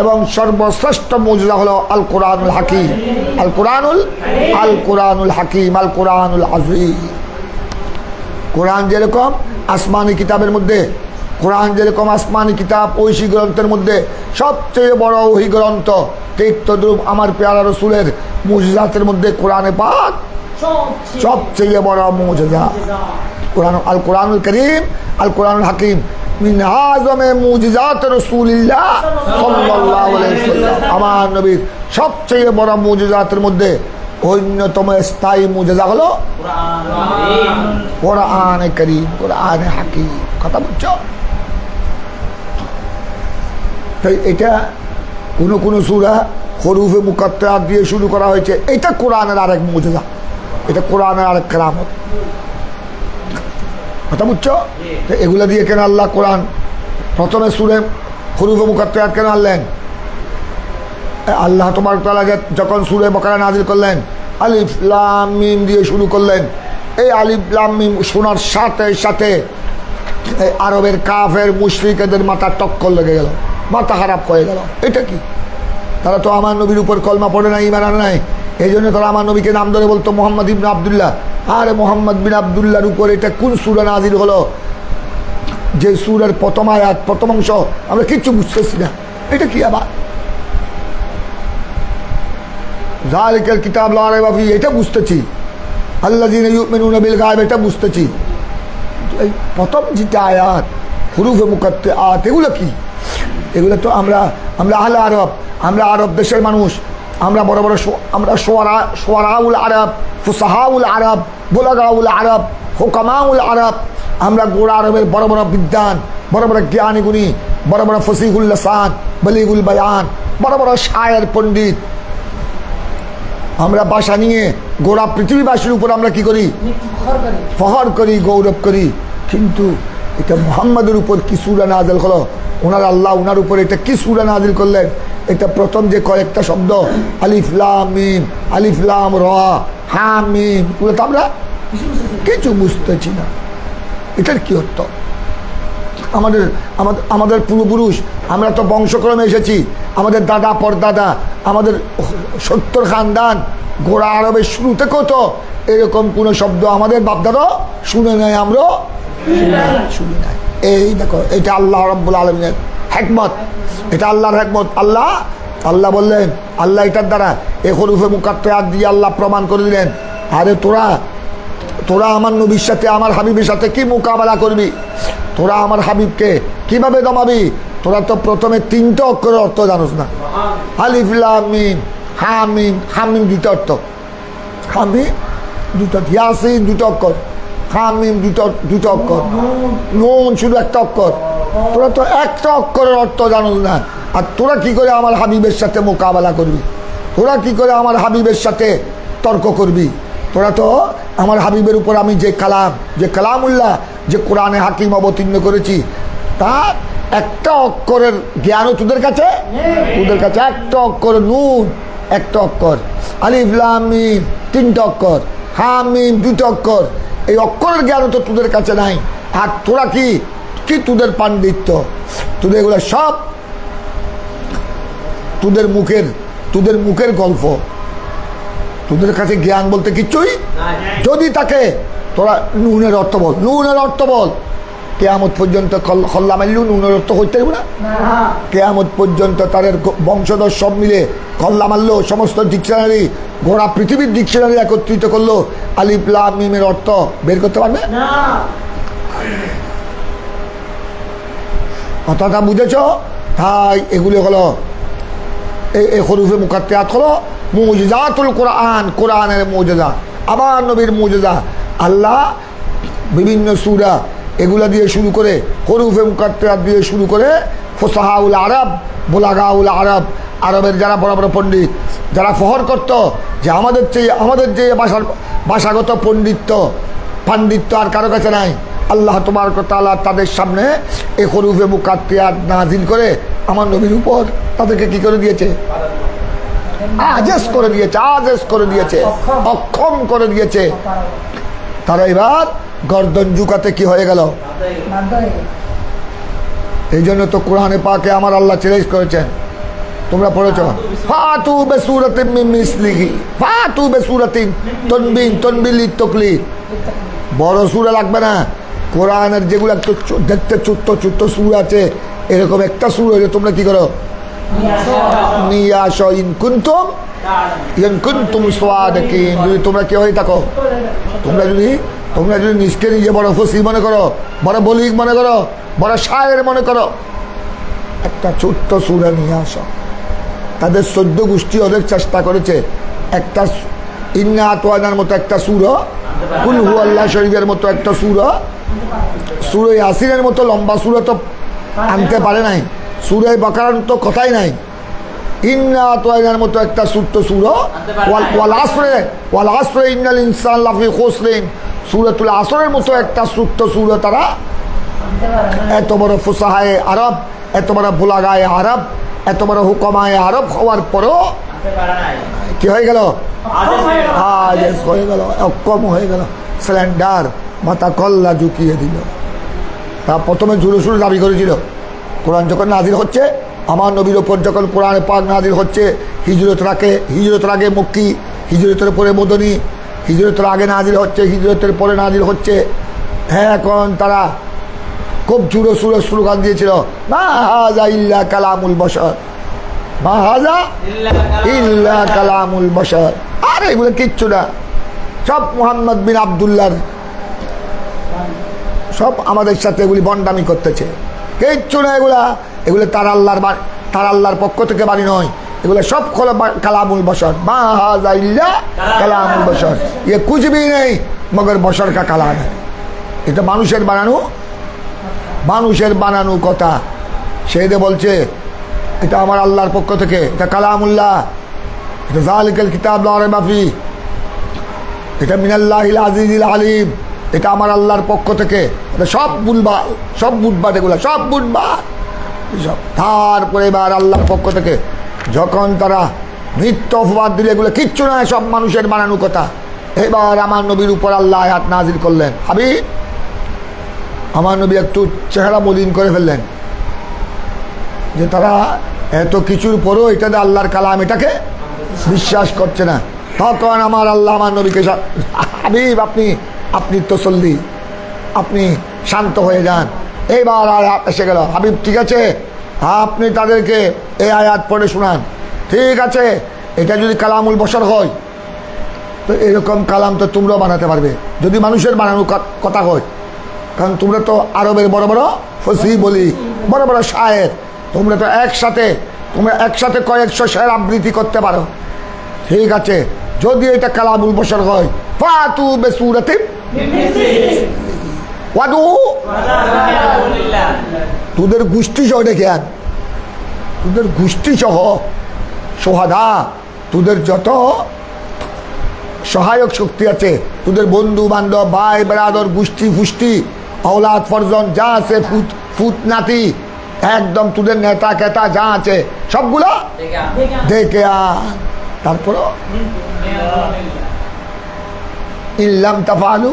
এবং সর্বশ্রেষ্ঠ মুজিজা হলো আল কোরআনুল হাকিম, আল কোরআনুল হাকিম, আল কোরআনুল আযীম। কোরআন যেরকম আসমানি কিতাবের মধ্যে, কোরআন যেরকম আসমানি কিতাব, ঐশী গ্রন্থের মধ্যে সবচেয়ে বড় ওহী গ্রন্থ, ঠিক তদ্রূপ আমার পেয়ারা রসুলের মুজিজাতের মধ্যে কোরআনে পাক সবচেয়ে বড় মুজিজা। আল কোরআনুল করিম, আল কোরআনুল হাকিম মিন আযমে মুজিজাত রাসূলিল্লাহ সাল্লাল্লাহু আলাইহি ওয়াসাল্লাম। আমার নবীর সবচেয়ে বড় মুজিজাতের মধ্যে অন্যতম স্থায়ী মুজিজা হলো কোরআনে করিম, কোরআনে হাকিম। কথা বুঝছো? তাই এটা কোন সূরা হুরুফে মুকাত্তাআত দিয়ে শুরু করা হয়েছে, এটা কোরআনের আরেক মুজিজা, এটা কোরআনের আরেক কেরামত। কথা বুঝছো? তো এগুলা দিয়ে কেন আল্লাহ কোরআন প্রথমে সূরা হুরুফে মুকাত্তারাত কেন আনলেন? আল্লাহ তাবারক ওয়া তাআলা যখন সূরা বাকারা নাযিল করলেন আলিফ লাম মিম দিয়ে শুরু করলেন, এই আলিফ লাম মিম শোনার সাথে সাথে এই আরবের কাফের মুশরিকদের মাথা টক্কর লেগে গেল, মাথা খারাপ হয়ে গেল। এটা কি? তারা তো আমার নবীর উপর কলমা পড়ে নাই, ঈমান আনে নাই। এই জন্য তারা আমার নবীকে নাম ধরে বলতো মুহাম্মদ ইবনে আব্দুল্লাহ। আরে মুহাম্মদ বিন আব্দুল্লাহর উপর এটা কোন সূরা নাযিল হলো, যে সূরার প্রথম আয়াত প্রথম অংশ আমরা কিচ্ছু বুঝতেছি না? এটা কি আবার? যালিকাল কিতাব লা রাইবা ফীহি এটা বুঝতেছি, আল্লাযীনা ইউমিনুনা বিল গায়ব এটা বুঝতেছি। এই প্রথম যেটা আয়াত হুরুফে মুকাত্তাআত এগুলো কি? এগুলো তো আমরা আহলে আরব, আমরা আরব দেশের মানুষ, আমরা বড় বড় আমরা শোয়ারাউল আরব, ফুসাহাউল আরব, বুলাগাউল আরব, হুকামাউল আরব, আমরা গোড়া আরবের বড় বড় বিদ্বান, বড় বড় জ্ঞানী গুণী, বড় বড় ফসিহুল লিসান, বলিগুল বায়ান, বড় বড় শায়ের পণ্ডিত। আমরা ভাষা নিয়ে গোড়া পৃথিবীবাসীর উপর আমরা কি করি? ফখর করি, গৌরব করি। কিন্তু এটা মুহাম্মাদের উপর কি সূরা নাযিল হলো? ওনার আল্লাহ ওনার উপর এটা কি সূরা নাযিল করলেন? এটা প্রথম যে কয়েকটা শব্দ আলিফ লাম মিম, আলিফ লাম রা, হা মিম, ওগুলো তো আমরা কিছু বুঝতেছি না। এটার কি অর্থ? আমাদের পূর্বপুরুষ, আমরা তো বংশক্রমে এসেছি, আমাদের দাদা পরদাদা, আমাদের 70 খানদান গোড়া আরবের শুরু থেকেও তো এরকম কোনো শব্দ আমাদের বাপদাদাও শুনে নাই, আমরাও শুনি নাই। এই দেখো, এটা আল্লাহ রাব্বুল আলামিনের হিকমত, এটা আল্লাহর হিকমত। আল্লাহ বললেন, আল্লাহ এটার দ্বারা এই হুরুফে মুকাত্তাআত দিয়ে আল্লাহ প্রমাণ করে দিলেন, আরে তোরা আমার নবীর সাথে, আমার হাবিবের সাথে কি মোকাবেলা করবি? তোরা আমার হাবিবকে কিভাবে দমাবি? তোরা তো প্রথমে 3টা অক্ষরের অর্থ জানোস না। আলিফ লাম মিম, হামিম, হামিম 2টা অর্থ, হামিম 2টা, ইয়াসিন 2টা অক্ষর, হামিম 2টা অক্ষর, নুন শুধু 1টা অক্ষর। তোরা তো 1টা অক্ষরের অর্থ জানোস না। আর তোরা কি করে আমার হাবিবের সাথে মোকাবেলা করবি? তোরা কি করে আমার হাবিবের সাথে তর্ক করবি? তোরা তো আমার হাবিবের উপর আমি যে কালামুল্লাহ, যে কোরআনে হাকিম অবতীর্ণ করেছি, তার 1টা অক্ষরের জ্ঞানও তোদের কাছে 1টা অক্ষর, নুন 1টা অক্ষর, আলিফ লাম মিম 3টা অক্ষর, হা মিম 2টা অক্ষর। এই অক্ষরের জ্ঞানও তো তোদের কাছে নাই। আর তোরা কি তোদের পাণ্ডিত্য, তোদের এগুলো সব তোদের মুখের গল্প। তোদের কাছে জ্ঞান বলতে কিচ্ছুই যদি থাকে, তোরা নুনের অর্থ বল, নুনের অর্থ বল। কেয়ামত পর্যন্ত খল্লা মারলেও নুনের অর্থ হইতে পারবে না। কেয়ামত পর্যন্ত তাদের বংশধর সব মিলে খল্লা মারলো, সমস্ত ডিকশনারি, গোড়া পৃথিবীর ডিকশনারি একত্রিত করলো, আলিফ লাম মিমের অর্থ বের করতে পারবে না। কথাটা বুঝেছ? তাই এগুলি হলো এই হুরুফে মুকাত্তাআত হলো মুজিজাতুল কোরআন, কোরআনের মুজিজা, আবার নবীর মুজিজা। আল্লাহ বিভিন্ন সূরা এগুলা দিয়ে শুরু করে, হুরুফে মুকাত্তাআত দিয়ে শুরু করে, ফুসাহাউল আরব, বুলাগাউল আরব, আরবের যারা বড় বড় পণ্ডিত, যারা ফখর করত যে আমাদের যে ভাষাগত পাণ্ডিত্য আর কারো কাছে নাই, আল্লাহ তাবারক ওয়া তাআলা তাদের সামনে এই হুরুফে মুকাত্তাআত নাযিল করে আমার নবীর উপর তাদেরকে কি করে দিয়েছে? আজেজ করে দিয়েছে, অক্ষম করে দিয়েছে। তারা এবার গর্দন ঝুঁকাতে কি হয়ে গেল? এই জন্য তো কোরআনে পাকে আমার আল্লাহ চ্যালেঞ্জ করেছেন, তোমরা পড়েছ, ফাতু বিসূরাতিন মিন মিসলিহি, ফাতু বিসূরাতিন, তানবিন লিতাকলিদ। বড় সূরা লাগবে না, কোরআনের যেগুলো একটু দেখতে ছোট্ট সূরা আছে, এরকম একটা সূরা হলে তোমরা কি করো? নিয়ে আসো। ইন কুনতুম সাদিকিন, যদি তোমরা কেউ হয়ে থাকো, তোমরা যদি নিজকে নিজে বড় ফসিহ মনে করো, বড় বলিগ মনে করো, বড় শায়ের মনে করো, একটা ছোট্ট সূরা নিয়ে আসো। তাদের 14 গোষ্ঠী অনেক চেষ্টা করেছে, একটা ইন্না আতওয়ানার মতো একটা সূরা, কুল হুয়াল্লাহ শরীফের মতো একটা সূরা, সূরা ইয়াসিনের মতো লম্বা সূরা তো আনতে পারে নাই, সূরা বাকারার তো কথাই নাই। ইন্না আতওয়ানার মতো একটা ছোট্ট সূরা, ওয়াল আসরে ইন্নাল ইনসানা লাফি খুসরিন, সূরাতুল আসরের মতো একটা ছোট্ট সূরা তারা এত বড় ফুসাহায়ে আরব, এত বড় বুলাগায়ে আরব, এত বড় হুকমায়ে আরব হওয়ার পরও কি হয়ে গেল? আজেজ হয়ে গেল, অক্ষম হয়ে গেল, সিলিন্ডার মাথা কল্লা ঝুঁকিয়ে দিল। তা প্রথমে জুড়ে শুরু দাবি করেছিল কোরআন যখন নাজিল হচ্ছে, আমার নবীর ওপর যখন কোরআনে পাক নাজিল হচ্ছে, হিজরতের আগে মক্কি, হিজরতের পরে মদনী, হিজরতের আগে নাজিল হচ্ছে, হিজরতের পরে নাজিল হচ্ছে। হ্যাঁ, এখন তারা খুব জুড়ে সুরে স্লোগান দিয়েছিল, মা হাযা ইল্লা কালামুল বশর, মা হাযা ইল্লা কালামুল বশর। আর এগুলো কিচ্ছু না, সব মুহাম্মদ বিন আবদুল্লাহর, সব আমাদের সাথে এগুলি বন্ডামি করতেছে, কিচ্ছু না এগুলা। এগুলো তার আল্লাহর পক্ষ থেকে বাণী নয়, এগুলো সব হলো কালামুল বশর। মা হাযা ইল্লা কালামুল বশর, ये कुछ भी नहीं मगर बशर का कलाम है। এটা মানুষের বানানো কথা। সেদে বলছে এটা আমার আল্লাহর পক্ষ থেকে, এটা কালামুল্লাহ, এটা যালিকাল কিতাব লা রাইবা ফিহ, এটা মিনাল্লাহিল আজিজিল আলিম, এটা আমার আল্লাহর পক্ষ থেকে। এটা সব বুটবাট, এগুলো সব বুটবাট। তারপরে এবার আল্লাহর পক্ষ থেকে যখন তারা মিথ্যা অপবাদ দিলে, এগুলো কিচ্ছু নয়, সব মানুষের বানানো কথা। এবার আমার নবীর উপর আল্লাহ আয়াত নাজিল করলেন। আমার নবী একটু চেহারা মলিন করে ফেললেন যে তারা এত কিছুর পরও এটা আল্লাহর কালাম, এটাকে বিশ্বাস করছে না। তখন আমার আল্লাহ আমার নবীকে, হাবিব আপনি তসল্লি, আপনি শান্ত হয়ে যান। এইবার আয়াত এসে গেল, হাবিব ঠিক আছে, আপনি তাদেরকে এই আয়াত পড়ে শোনান। ঠিক আছে, এটা যদি কালামুল বশর হয় তো এরকম কালাম তো তোমরাও বানাতে পারবে, যদি মানুষের বানানো কথা হয়। কারণ তোমরা তো আরবের বড় বড় ফসি বলি, বড় বড় শায়ের, তোমরা তো একসাথে কয়েকশো শায়ের আবৃত্তি করতে পারো। ঠিক আছে, যদি এটা কালামুল বশর হয়, ফাতু বিসূরাতিন ওয়াদু, তোদের গোষ্ঠী সহ ডেকে আন, তোদের গোষ্ঠী সহ সোহাদা, তোদের যত সহায়ক শক্তি আছে, তোদের বন্ধু বান্ধব, ভাই বেরাদর, গোষ্ঠী ফুষ্টি, औलाद फरजन যা আছে, ফুত নাতি, একদম তোদের নেতা কেতা যা আছে সবগুলো দেখে আন। তারপর ইল্লাম তাফআলু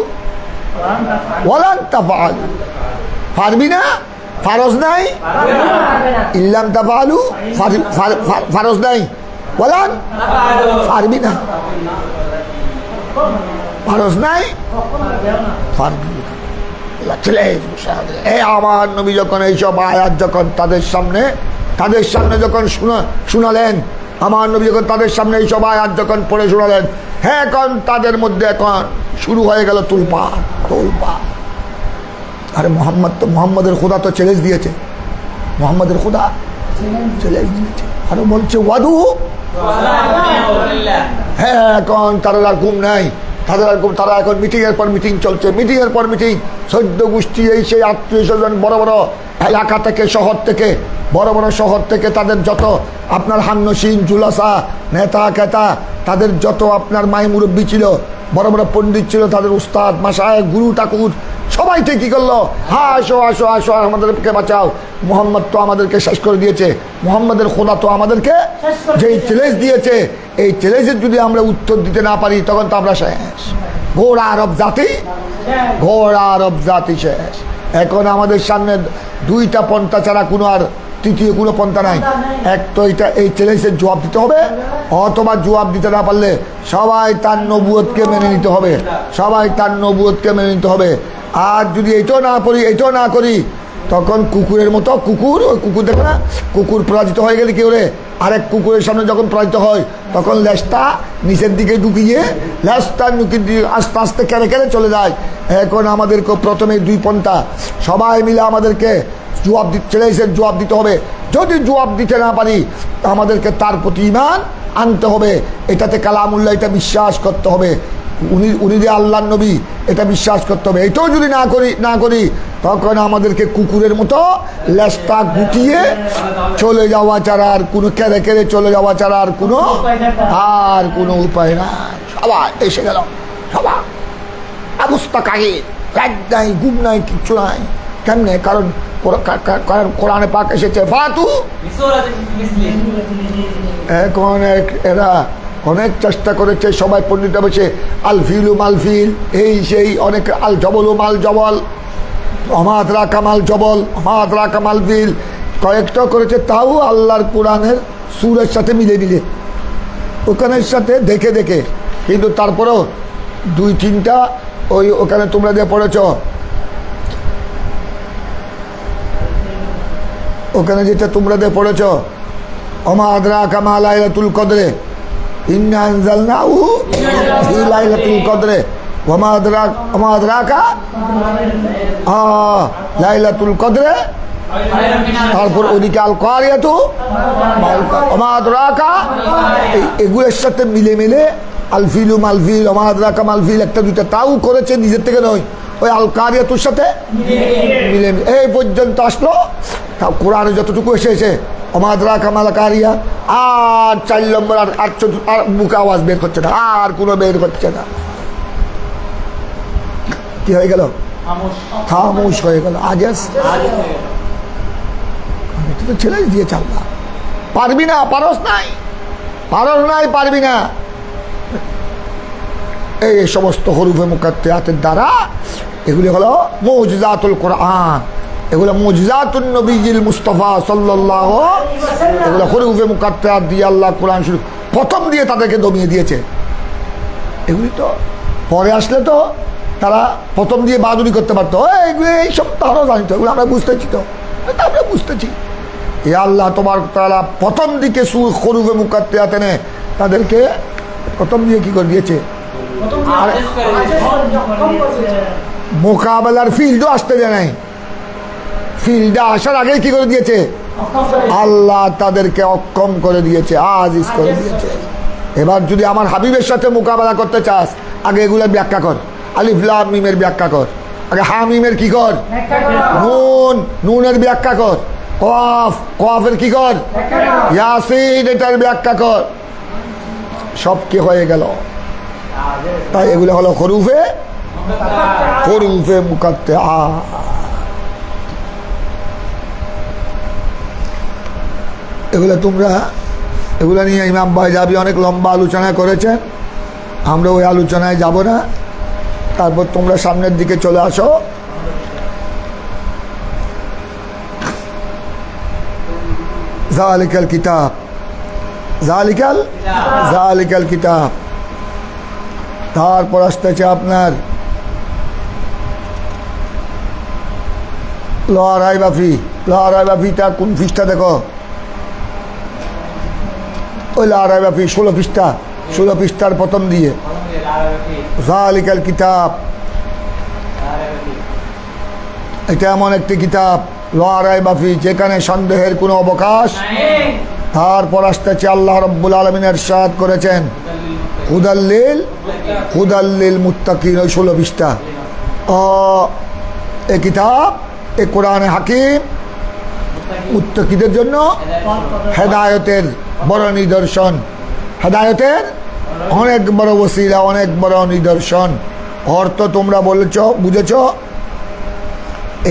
ওয়ালান তাফআলু, পারবি না, ফরজ নাই, ইল্লাম তাফআলু ফরজ নাই, ওয়ালান পারবি না, ফরজ নাই, পারবি না। আমার নবী যখন এইসব আয়াত যখন তাদের সামনে যখন শুনালেন, আমার নবী যখন তাদের সামনে এইসব আয়াত যখন পড়ে শোনালেন, হ্যাঁ এখন তাদের মধ্যে এখন শুরু হয়ে গেল তোলপাড়। আরে মোহাম্মদের খোদা তো চ্যালেঞ্জ দিয়েছে, মোহাম্মদের খোদা চ্যালেঞ্জ দিয়েছে, আরো বলছে ওয়াদু। হ্যাঁ, এখন তারা আর ঘুম নাই, তারা এখন মিটিংয়ের পর মিটিং চলছে, মিটিংয়ের পর মিটিং, সৈদ্য গোষ্ঠী, এই সেই আত্মীয় স্বজন, বড় বড় এলাকা থেকে, শহর থেকে, বড় বড় শহর থেকে তাদের যত আপনার হান্নসিন জুলাসা নেতা কেতা, তাদের যত আপনার মাই মুরব্বী ছিল, বড় বড় পণ্ডিত ছিল, তাদের উস্তাদ মাশায়েখ গুরু ঠাকুর সবাইকে কি করলো, আসো আসো আসো আমাদেরকে বাঁচাও, মোহাম্মদ তো আমাদেরকে শেষ করে দিয়েছে, মোহাম্মদের খোদা তো আমাদেরকে যেই চ্যালেঞ্জ দিয়েছে, এই চ্যালেঞ্জের যদি আমরা উত্তর দিতে না পারি তখন তো আমরা শেষ, ঘোড়া আরব জাতি শেষ। এখন আমাদের সামনে দুইটা পন্থা ছাড়া কোনো আর তৃতীয় কোনো পন্থা নাই। এক তো এই চ্যালেঞ্জের জবাব দিতে হবে, অথবা জবাব দিতে না পারলে সবাই তার নবুয়তকে মেনে নিতে হবে, আর যদি এইটাও না করি তখন কুকুরের মতো, কুকুর দেখে না, কুকুর পরাজিত হয়ে গেলে কি হলে আরেক কুকুরের সামনে যখন পরাজিত হয় তখন লেজটা নিচের দিকে ঢুকিয়ে লেজটা আস্তে আস্তে কেড়ে চলে যায়। এখন আমাদেরকে প্রথমে দুই পন্থা, সবাই মিলে আমাদেরকে চ্যালেঞ্জের জবাব দিতে হবে। যদি জবাব দিতে না পারি আমাদেরকে তার প্রতি ঈমান আনতে হবে, এটাতে কালামুল্লাহ, এটা বিশ্বাস করতে হবে, উনি যে আল্লাহর নবী, এটা বিশ্বাস করতে হবে। এটাও যদি না করি তখন আমাদেরকে কুকুরের মতো লেজটা গুটিয়ে চলে যাওয়া ছাড়া আর কোনো, কেড়ে চলে যাওয়া ছাড়া আর কোনো উপায় নাই। সবাই এসে গেল, সবাই অবস্থা কাহিল, রাত নাই, ঘুম নাই, কিচ্ছু নাই, কেমনে? কারণ কোরআনে পাক এসেছে ফাতু। এখন এরা অনেক চেষ্টা করেছে, সবাই পণ্ডিত বসে আল ফিলু মাল ফিল, এই সেই অনেক আল জবল মাল জবল, অমাদরা কামাল জবল, অমাদরা কামাল ফিল, কয়েকটা করেছে, তাও আল্লাহর কোরআনের সুরের সাথে মিলে মিলে ওখানের সাথে দেখে দেখে। কিন্তু তারপরেও 2-3টা ওখানে তোমরা যে পড়েছ, ওখানে যেটা তোমরা যে পড়েছ ওমা আদরাকা মা লাইলাতুল কদরে ইন্না আনজালনাহু ফি লাইলাতুল কদরে ওমা আদরাকা লাইলাতুল কদরে, তারপর ওদিকে আল কারিয়াতু ওমা আদরাকা, এগুলোর সাথে মিলে মিলে আল ফিলু মাল ফিল, ওমা আদরাকা মাল ফিল, একটা দুইটা তাও করেছে নিজের থেকে নয়, ওই আল কারিয়াতুর সাথে মিলে মিলে এই পর্যন্ত আসলো। কোরআনে যতটুকু এসেছে অমাদরা কামাল কারিয়া, আর 4 নম্বর আর মুখে আওয়াজ বের করছে না, আর কোনো বের করছে না। কি হয়ে গেল? খামোশ হয়ে গেল। আজ তো ছেলে দিয়ে চাল্লা, পারবি না, পারস নাই, পারবি না। এই সমস্ত হরুফে মুকাত্তাতের দ্বারা এগুলি হলো মুজিজাতুল কোরআন, এগুলো মুজিজাতুন নবীজিল মুস্তাফা সাল্লাল্লাহু, এগুলো হরুফে মুকাত্তাত দিয়ে আল্লাহ কোরআন শুরু প্রথম দিয়ে তাদেরকে দমিয়ে দিয়েছে। এগুলি তো পরে আসলে তো তারা প্রথম দিয়ে বাহাদুরি করতে পারতো, এগুলো এইসব তারাও জানিত, এগুলো আমরা বুঝতেছি, তো আমরা বুঝতেছি। এ আল্লাহ তোমার তাআলা প্রথম দিকে হরুফে মুকাত্তাত এনে তাদেরকে প্রথম দিয়ে কি করে দিয়েছে, মোকাবেলার ফিল্ডও আসতে দেয় নাই, ফিল্ডে আসার আগে কি করে দিয়েছে আল্লাহ, তাদেরকে অক্ষম করে দিয়েছে, আজিজ করে দিয়েছে। এবার যদি আমার হাবিবের সাথে মোকাবেলা করতে চাস, আগে এগুলোর ব্যাখ্যা কর, আলিফ লাম মিমের ব্যাখ্যা কর, আগে হামিমের কি কর, নুনের ব্যাখ্যা কর, কফের কি কর, ইয়াসিন এটার ব্যাখ্যা কর, সব কি হয়ে গেল। তাই এগুলো হলো হরুফে মুকাত্তাত। এগুলো তোমরা এগুলো নিয়ে ইমাম বাইজাবি অনেক লম্বা আলোচনা করেছেন, আমরা ওই আলোচনায় যাব না। তারপর তোমরা সামনের দিকে চলে আসো। জালিকাল কিতাব, জালিকাল কিতাব। তারপর আসতেছে আপনার লড়াই বাফিটা কোন ফিসটা দেখো, ওই লড়াই বাফি 16 পৃষ্ঠার প্রথম দিয়ে জালিকাল কিতাব। এটা এমন একটি কিতাব লড়াই বাফি যেখানে সন্দেহের কোনো অবকাশ। তারপর আসতেছে আল্লাহ রাব্বুল আলামিন ইরশাদ করেছেন হুদাল্লিল মুত্তাকিন, ওই 16 পৃষ্ঠা। এই কিতাব, এই কোরআনে হাকিম মুত্তাকিদের জন্য হেদায়েতের বড় নিদর্শন, হেদায়েতের অনেক বড় ওসিলা, অনেক বড় নিদর্শন। অর্থ তোমরা বলেছ, বুঝেছ।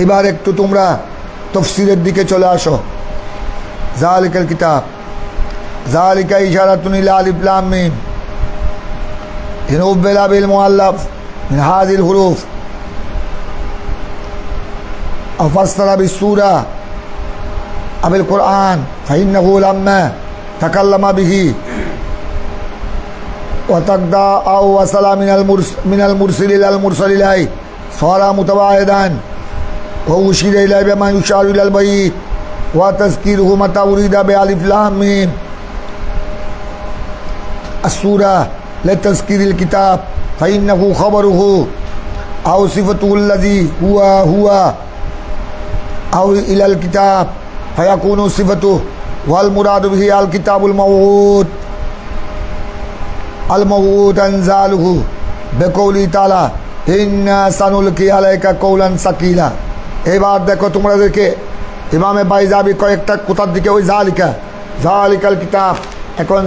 এবার একটু তোমরা তফসিরের দিকে চলে আসো। জালিকাল কিতাব, জালিকা ইশারাতুন ইলা আলিফ লাম মিম নুব্বিলা বিল মুআল্লাফ মিন হাযিল হুরুফ আফাসসারা বিসূরা আবিল কুরআন ফাইন্নাহু লাম্মা তাকাল্লামা বিহি ওয়া তাকদা আও ওয়াসালা মিনাল মুরসিল ইলাল মুরসাল ইলাইহি সারা মুতাবাইদান ওয়া উশিরা ইলাইহি বিমা ইউশারু ইলাল বাইত ওয়া তাযকিরুহু মাতা উরিদা বিআলিফ লাম মিম আসূরা লিতাযকিরিল কিতাব ফাইন্নাহু খাবারুহু আও সিফাতুল্লাযী হুয়া আও ইলাল কিতাব ফায়াকুনু সিফাতুহু ওয়াল মুরাদু বিহি আল কিতাবুল মাউউদ আনজালুহু বিকৌলি তাআলা ইন্না সানুলকি আলাইকা কওলান সাকিলা। এবার দেখো তোমাদেরকে ইমামে বাইজাবি কয়েকটা কোথার দিকে, ওই জালিকাল কিতাব। এখন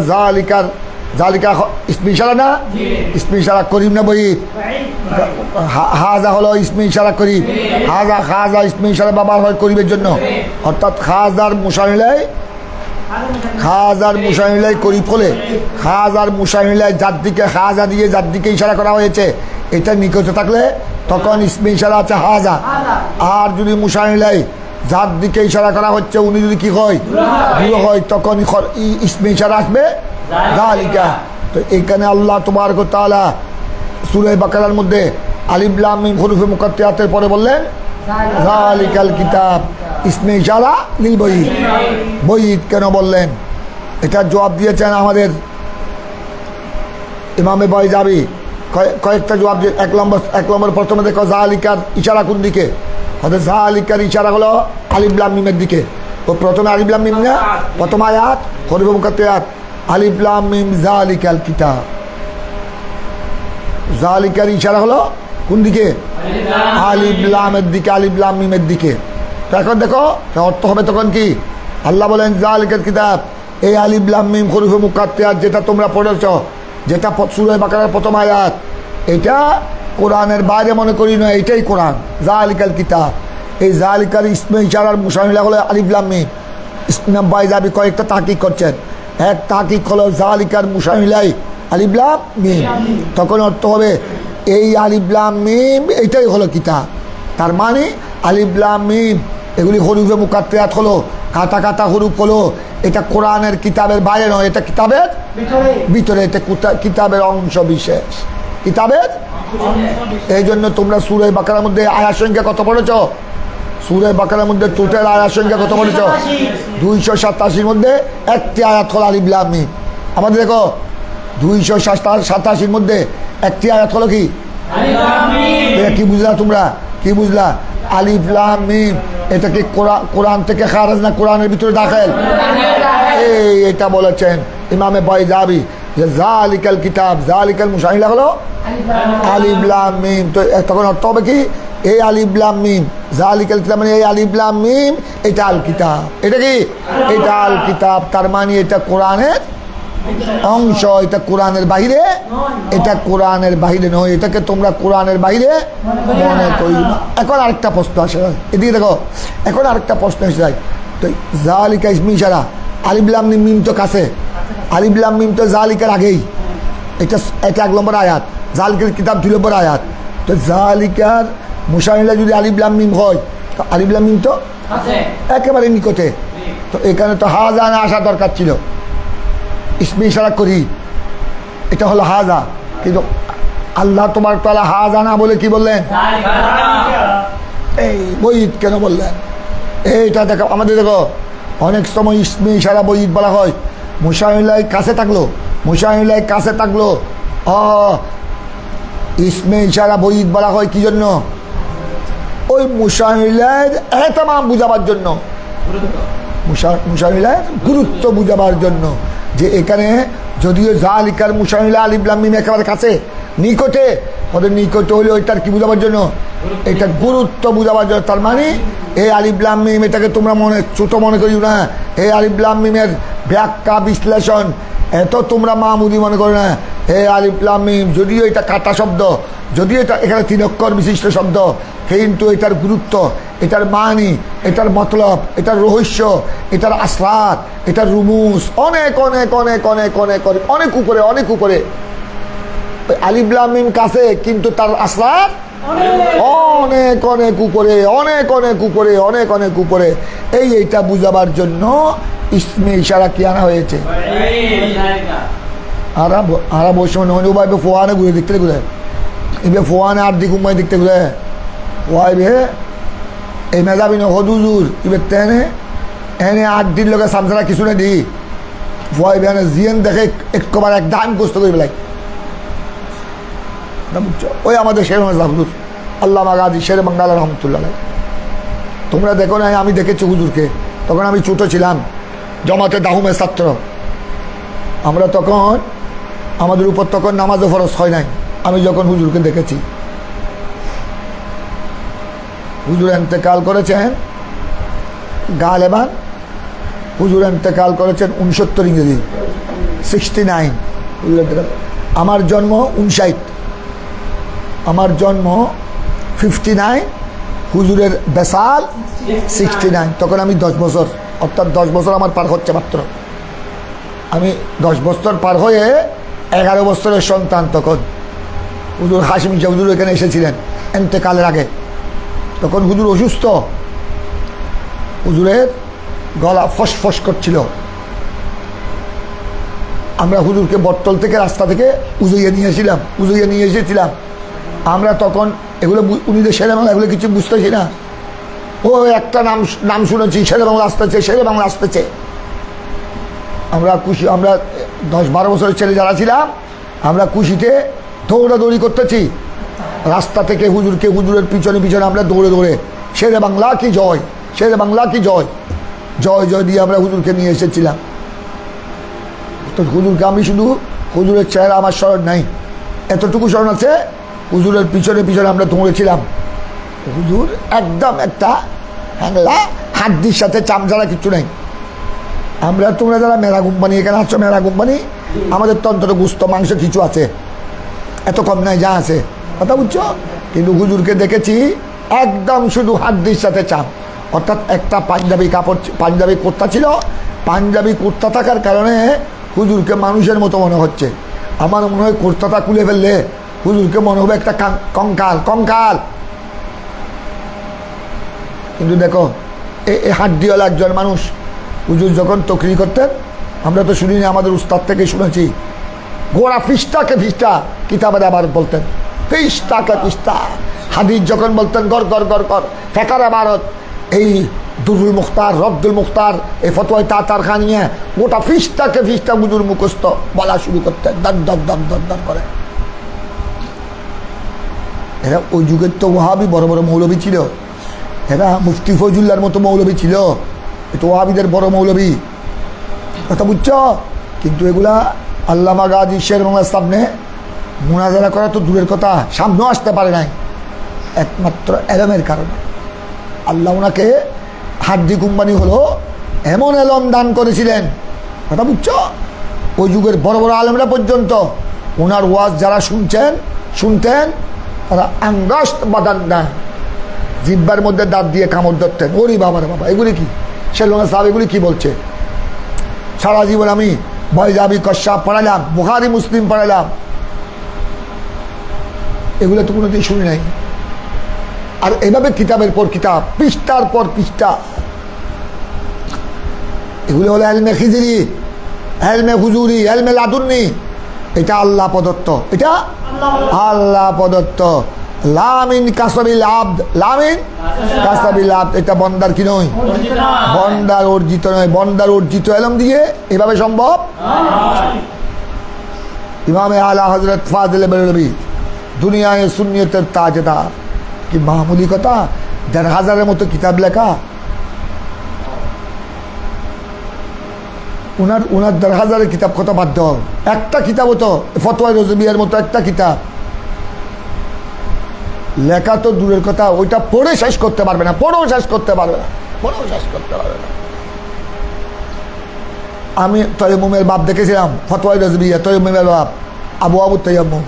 জালিকা ইসমি ইশারা না, ইসমি ইশারা করিম না বই হাজা হলো ইসমে ইশারা করিব, খাজা ইসমে ইশারা ব্যবহার হয় করিবের জন্য, অর্থাৎ খাজার মুসাইলাই করিব হলে খাজার মুসাইলাই যার দিকে খাজা দিয়ে যার দিকে ইশারা করা হয়েছে এটা নিকটে থাকলে তখন ইসমে ইশারা আছে হাজা। আর যদি মুসাইলাই যার দিকে ইশারা করা হচ্ছে উনি যদি কি হয় দূর হয় তখন ইসমে ইশারা আসবে যালিকা। তো এখানে আল্লাহ তাবারক ওয়া তাআলা সূরা বাকারার মধ্যে আলিফ লাম মিম হুরুফে মুকাত্তায়াতের পরে বললেন যালিকাল কিতাব, ইসমে ইশারা লিল বয়িদ। বয়িদ কেন বললেন এটার জবাব দিয়েছেন আমাদের ইমামে বাইজাবি কয়েকটা জবাব দিয়ে। এক নম্বর প্রথমে দেখো যালিকার ইশারা কোন দিকে, অর্থাৎ যালিকার ইশারা হলো আলিফ লাম মিমের দিকে। ও প্রথমে আলিফ লাম মিম না, প্রথম আয়াত হুরুফে মুকাত্তায়াত আলিফ লাম মিম যালিকাল কিতাব। যালিকার ইশারা হলো কোন দিকে, আলিফ লামের দিকে, আলিফ লাম মিমের দিকে। তো এখন দেখো অর্থ হবে তখন কি, আল্লাহ বলেন যালিকাল কিতাব, এই আলিফ লাম মিম হুরুফে মুকাত্তায়াত যেটা তোমরা পড়েছ, যেটা সূরা বাকারার প্রথম আয়াত, এটা কোরআনের বাইরে মনে করি না, এটাই কোরআন। যালিকাল কিতাব, এই যালিকার ইসমে ইশারার মুসাইলা হলো আলিফ লাম মিম। ইসলাম বাইজাবি কয়েকটা তাহকিক করছেন। এক তাহকিক হলো যালিকার মুসাইলাই আলিফ লাম মিম, তখন অর্থ হবে এই আলিফ লাম মিম এটাই হলো কিতাব। তার মানে আলিফ লাম মিম এগুলি হুরুফে মুকাত্তায়াত হলো, কাটা কাটা হুরুফ হলো, এটা কোরআনের কিতাবের বাইরে নয়, এটা কিতাবের ভিতরে, এটা কিতাবের অংশ বিশেষ, কিতাবের। এই জন্য তোমরা সূরা বাকারার মধ্যে আয়াত সংখ্যা কত পড়েছ? সূরা বাকারার মধ্যে টোটাল আয়াত সংখ্যা কত পড়েছ? 287-র মধ্যে একটি আয়াত হলো আলিফ লাম মিম। আমাদের দেখো 287-র মধ্যে একটি আয়াত হলো কি, কি বুঝলা তোমরা, কি বুঝলা? আলিফ লাম মিম এটা কি কোরআন থেকে খারাজ না কোরআনের ভিতরে দাখিল? এটা বলেছেন ইমামে বাইজাবি যে যালিকাল কিতাব, যালিকাল মুসাইলা হলো আলিফ লাম মিম। তো তখন অর্থ হবে কি, এই আলিফ লাম মিম যালিকাল কিতাব মানে এই আলিফ লাম মিম এটা আল কিতাব। এটা কি, এটা আল কিতাব, তার মানে এটা কোরআনের অংশ, এটা কোরআনের বাইরে, এটা কোরআনের বাইরে নয়, এটাকে তোমরা কোরআনের বাইরে মনে করি না। এখন আরেকটা প্রশ্ন আসে, এদিকে দেখো, এখন আরেকটা প্রশ্ন এসে যায়। তো যালিকা ইসমে ইশারা, আলিফ লাম মিম তো কাছে, আলিফ লাম মিম তো যালিকার আগেই, এটা 1 নম্বর আয়াত, যালিকাল কিতাব 2 নম্বর আয়াত। তো যালিকার মুসাইলা যদি আলিফ লাম মিম হয়, তো আলিফ লাম মিম তো একেবারে নিকটে, তো এখানে তো হাজা না আসা দরকার ছিল, ইসমে ইশারা করি, এটা হলো হাজা। কিন্তু আল্লাহ তাবারক ওয়া তাআলা হাজা না বলে কি বললেন, এই বয়িদ কেন বললেন? এইটা দেখো, আমাদের দেখো অনেক সময় ইসমে ইশারা বয়িদ বলা হয়, মুসাইলাই কাছে থাকলো, মুসাইলাই কাছে থাকলো, ইসমে ইশারা বয়িদ বলা হয় কি জন্য? ওই মুসাইলার এহতেমাম বুঝাবার জন্য, মুসাইলার গুরুত্ব বুঝাবার জন্য, যে এখানে যদিও যালিকার মুসাইলা আলিফ লাম মিম একেবারে কাছে নিকটে, ওদের নিকটে হলে ওইটার কি বুঝাবার জন্য, এটা গুরুত্ব বুঝাবার জন্য। তার মানে এই আলিফ লাম মিম এটাকে তোমরা ছোট মনে করিও না, এই আলিফ লাম মিমের ব্যাখ্যা বিশ্লেষণ এত তোমরা মামুলি মনে করো না। এই আলিফ লাম মিম যদিও এটা কাটা শব্দ, যদিও এটা এখানে 3 অক্ষর বিশিষ্ট শব্দ, কিন্তু এটার গুরুত্ব, এটার মানি, এটার মতলব, এটার রহস্য, এটার আসরার, এটার রুমুস অনেক অনেক অনেক অনেক অনেক অনেক উপরে, অনেক উপরে। আলিফ লাম মিম কাছে, কিন্তু তার আসরার অনেক অনেক উপরে, অনেক অনেক উপরে, অনেক অনেক উপরে। এইটা বুঝাবার জন্য ইসমে ইশারা কি আনা হয়েছে। আরা বসে ওভাবে ফোয়ানে ঘুরে দেখতে ঘুরে, এবার ফোয়ানে আর দিক উম্মাই দেখতে ঘুরে ওয়াইবে এই মেজাবি না হদুজুর এবার তেনে এনে 8 দিন লোকের সামসারা কিছু না দি ভয় বেনে জিয়েন দেখে একবার এক দাম কষ্ট করে বেলায়। ওই আমাদের শের হুজুর আল্লামা গাজী শের বাঙ্গাল রহমতুল্লাহ, তোমরা দেখো না, আমি দেখেছি হুজুরকে, তখন আমি ছোটো ছিলাম, জমাতে দাহুমের ছাত্র আমরা, তখন আমাদের উপর তখন নামাজও ফরজ হয় নাই। আমি যখন হুজুরকে দেখেছি, হুজুর ইন্তেকাল করেছেন গালেবান, হুজুর ইন্তেকাল করেছেন 69 ইংরেজি 69, আমার জন্ম 59, আমার জন্ম 59, হুজুরের বেসাল 69, তখন আমি 10 বছর, অর্থাৎ 10 বছর আমার পার হচ্ছে মাত্র। আমি 10 বছর পার হয়ে 11 বছরের সন্তান তখন। হুজুর হাশিম শাহ হুজুর এখানে এসেছিলেন এন্তেকালের আগে। তখন হুজুর অসুস্থ, হুজুরের গলা ফসফস করছিল। আমরা হুজুরকে বটতল থেকে রাস্তা থেকে উজইয়ে নিয়ে এসেছিলাম। আমরা তখন এগুলো উনি যে শেরে বাংলা এগুলো কিছু বুঝতেছি না। ও একটা নাম শুনেছি, শেরে বাংলা আসতেছে। আমরা খুশি, আমরা 10-12 বছরের ছেলে যারা ছিলাম, আমরা খুশিতে দৌড়াদৌড়ি করতেছি রাস্তা থেকে হুজুরের পিছনে আমরা দৌড়ে শেরে বাংলা কি জয়, শেরে বাংলা কি জয়, জয় জয় দিয়ে আমরা হুজুরকে নিয়ে এসেছিলাম। তো হুজুরকে আমি শুধু হুজুরের চেহারা আমার স্মরণ নাই, এতটুকু স্মরণ আছে, হুজুরের পিছনে আমরা দৌড়েছিলাম। হুজুর একদম একটা হ্যাংলা, হাড্ডির সাথে চামচারা কিচ্ছু নেই। তোমরা যারা মেরা কোম্পানি এখানে আছো, মেরা কোম্পানি, আমাদের তো অন্তত গুস্ত মাংস কিছু আছে, এত কম নাই, যা আছে, কথা বুঝছো? কিন্তু হুজুরকে দেখেছি একদম শুধু হাড্ডির সাথে চাম, অর্থাৎ একটা পাঞ্জাবি কুর্তা ছিল, পাঞ্জাবি কুর্তা থাকার কারণে হুজুরকে মানুষের মতো মনে হচ্ছে। আমার মনে হয় কুর্তাটা খুলে ফেললে হুজুরকে মনে হবে একটা কঙ্কাল। কিন্তু দেখো এই হাড্ডিওয়ালা একজন মানুষ। হুজুর যখন তকরি করতেন, আমরা তো শুনিনি, আমাদের উস্তাদ থেকে শুনেছি, গোড়া ফিস্টাকে ফিস্টা কিতাবের আবার বলতেন, ফিস্টাকে ফিস্টা। হাদিস যখন বলতেন গর গর গর গর, ফেকার আবারত, এই দুরুল মুখতার, রব্দুল মুখতার, এই ফতোয়ায় তাতার খান নিয়ে গোটা ফিস্টাকে ফিস্টা হুজুর মুখস্থ বলা শুরু করতেন, দর করে। এরা ওই যুগের তো ওয়াহাবি বড় বড় মৌলবী ছিল, এরা মুফতি ফজলুল্লাহর মতো মৌলবী ছিল, এটা ওয়াহাবিদের বড় মৌলবী, কথা বুঝছ? কিন্তু এগুলা আল্লামা গাজী শের বাংলার সামনে মুনাজারা করা তো দূরের কথা, সামনেও আসতে পারে নাই, একমাত্র এলমের কারণে। আল্লাহ ওনাকে হাড্ডি কোম্পানি হলো এমন এলম দান করেছিলেন, কথা বুঝছ? ওই যুগের বড় বড় আলেমরা পর্যন্ত ওনার ওয়াজ যারা শুনতেন তারা আঙ্গাস্ত বাদান না, জিব্বার মধ্যে দাঁত দিয়ে কামড় ধরতেন। ওরে বাবা রে বাবা, এগুলি কি শেরবাংলা সাহেব, এগুলি কি বলছে? সারা জীবন আমি বয়জাবি কশ্যাপ পড়ালাম, বুখারি মুসলিম পড়ালাম, এগুলো তো কোনোদিন শুনি নাই। আর এভাবে কিতাবের পর কিতাব, পৃষ্ঠার পর পৃষ্ঠা, এগুলো হলো এলমে খিজরি, এলমে হুজুরি, এলমে লাদুন্নি। এটা আল্লাহ প্রদত্ত, এটা আল্লাহ প্রদত্ত। লামিন কাসাবিল আব্দ, লামিন কাসাবিল আব্দ, এটা বন্দার কি নয়, বন্দার অর্জিত নয়। বন্দার অর্জিত এলম দিয়ে এভাবে সম্ভব? ইমামে আলা হযরত ফাজিলে বেরলভী, দুনিয়ায় সুন্নিয়তের তাজদার, কি মামুলি কথা, ১,৫০০-এর মতো কিতাব লেখা। ওনার ১,৫০০-এর কিতাব কত বাধ্য, একটা কিতাব হতো ফতোয়া রজবিয়ার মতো একটা কিতাব লেখা তো দূরের কথা, ওইটা পড়ে শেষ করতে পারবে না, পড়েও শেষ করতে পারবে না। আমি তয়ম্মুমের বাপ দেখেছিলাম, ফতোয়া রজবিয়া, তয়ম্মুমের বাপ আবু তয়ম্মুম,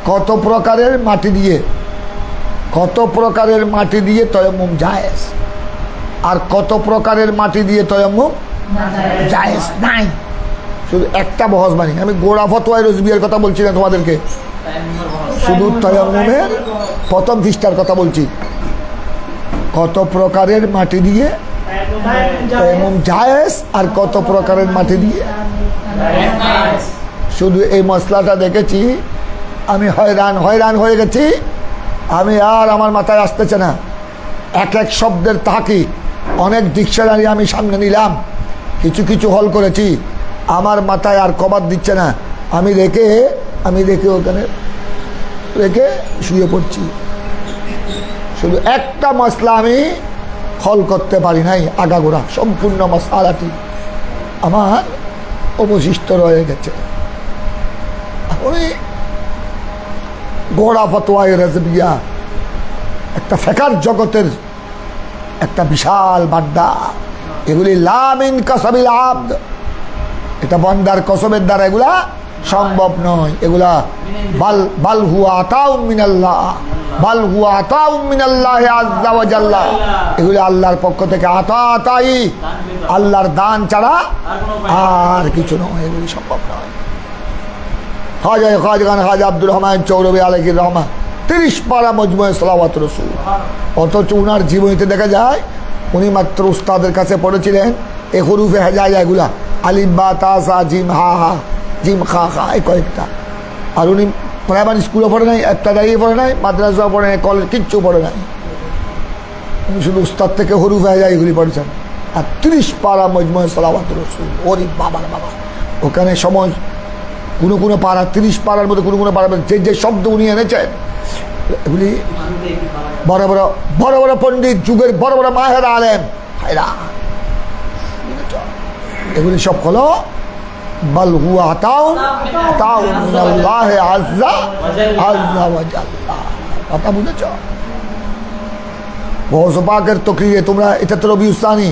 কত প্রকারের মাটি দিয়ে তয়ম্মুম জায়েজ, আর কত প্রকারের মাটি দিয়ে তয়ম্মুম জায়েজ নাই। শুধু একটা বহস বাণী, আমি গোড়া ফতোয়া রজবিয়ার কথা বলছি না তোমাদেরকে, শুধু তয়ম্মুমের প্রথম পৃষ্ঠার কথা বলছি। কত প্রকারের মাটি দিয়ে তয়ম্মুম জায়েজ, আর কত প্রকারের মাটি দিয়ে, শুধু এই মশলাটা দেখেছি আমি হয়রান হয়ে গেছি। আমি আর আমার মাথায় আসতেছে না, এক এক শব্দের তাহাকি, অনেক ডিকশনারি আমি সামনে নিলাম, কিছু হল করেছি, আমার মাথায় আর কভার দিচ্ছে না। আমি রেখে ওখানে রেখে শুয়ে পড়ছি। শুধু একটা মশলা আমি হল করতে পারি নাই, আগাগোড়া সম্পূর্ণ মশলাটি আমার অবশিষ্ট রয়ে গেছে। আমি গোড়া ফতোয়ায়ে রাজবিয়া একটা ফেকার জগতের একটা বিশাল বাড্ডা, এগুলি লামিন কাসাবিল আব্দ, এটা বন্দার কসবের দ্বারা এগুলা সম্ভব নয়। এগুলা বাল হুয়া আতাউম মিনাল্লাহ, বাল হুয়া আতাউম মিনাল্লাহি আযজা ওয়া জাল্লা। এগুলো আল্লাহর পক্ষ থেকে আতাই, আল্লাহর দান ছাড়া আর কিছু নয়, এগুলি সম্ভব নয়। খাজা আব্দুর রহমান চৌরবী আলাইহির রহমান 30 পারা মজমুয়ে সালাওয়াত রাসূল। অথচ উনার জীবনীতে দেখা যায় উনি মাত্র উস্তাদের কাছে পড়েছিলেন এই হরুফে হেজায়া, এগুলা আলিফ বা তা সা জিম হা হা জিম খা খা, এই কয়েকটা। আর উনি প্রাইমারি স্কুলও পড়ে নাই, একটা দাঁড়িয়ে পড়ে নাই, মাদ্রাসাও পড়ে নাই, কলেজ কিচ্ছু পড়ে নাই। উনি শুধু উস্তাদ থেকে হরুফে হেজায়া এগুলি পড়েছেন। আর 30 পারা মজমুয়ে সালাওয়াত রাসূল, ওরে বাবার বাবা। ওখানে সময় কোনো পাড়া, 30 পাড়ার মধ্যে কোনো পাড়া যে শব্দ উনি এনেছেন, এগুলি বড় বড় পণ্ডিত, যুগের বড় বড় মাহের আলেম, এগুলি সব হলো বাল হুয়া আতাউম মিনাল্লাহি আযজা ওয়া জাল্লা। কথা বুঝেছ? গৌস পাকের তকরিরে তোমরা, এটা তো রবি উস্তানি,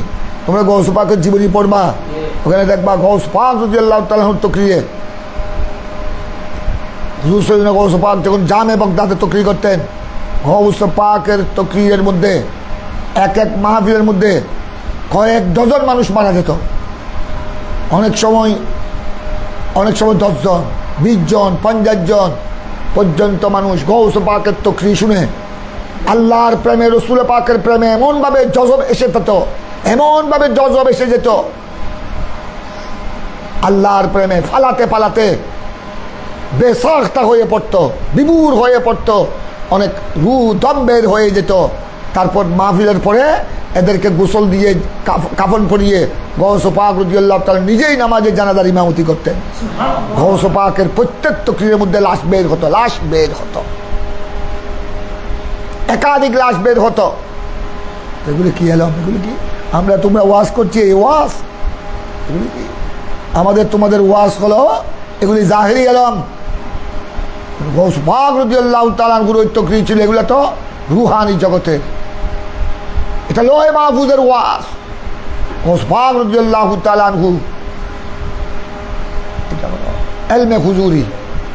তোমরা গৌস পাকের জীবনী পড়বা, ওখানে দেখবা গৌস পাক রাদিয়াল্লাহু তাআলা তকরিরে হুজুর সৈয়দনা গৌস পাক যখন জামে বাগদাদে তকরির করতেন, গৌস পাকের তকরিরের মধ্যে এক মাহফিলের মধ্যে কয়েক ডজন মানুষ মারা যেত। অনেক সময় 10 জন, 20 জন, 50 জন পর্যন্ত মানুষ গৌস পাকের তকরির শুনে আল্লাহর প্রেমে, রসুল পাকের প্রেমে এমনভাবে জজব এসে যেত, এমনভাবে জজব এসে যেত, আল্লাহর প্রেমে পালাতে পালাতে বেসাখতা হয়ে পড়তো, বিভোর হয়ে পড়তো, অনেক রু দম বের হয়ে যেত। তারপর মাহফিলের পরে এদেরকে গোসল দিয়ে কাফন পরিয়ে গৌস পাক রাদিয়াল্লাহু তাআলা নিজেই নামাজে জানাজার ইমামতি করতেন। গৌস পাকের প্রত্যেক তকরিরের মধ্যে লাশ বের হতো, একাধিক লাশ বের হতো। এগুলি কি এলাম? এগুলি কি আমরা তোমরা ওয়াজ করছি? এই ওয়াজ এগুলি কি আমাদের তোমাদের ওয়াজ হলো? এগুলি জাহেরি এলাম। গৌস পাক রাদিয়াল্লাহু তাআলার গুরু তকরির ছিল, এগুলো তো রুহানি জগতের, এটা লোহে মাহফুজের ওয়াজ। গৌস পাক রাদিয়াল্লাহু তাআলা আনহু ইলমে হুজুরি,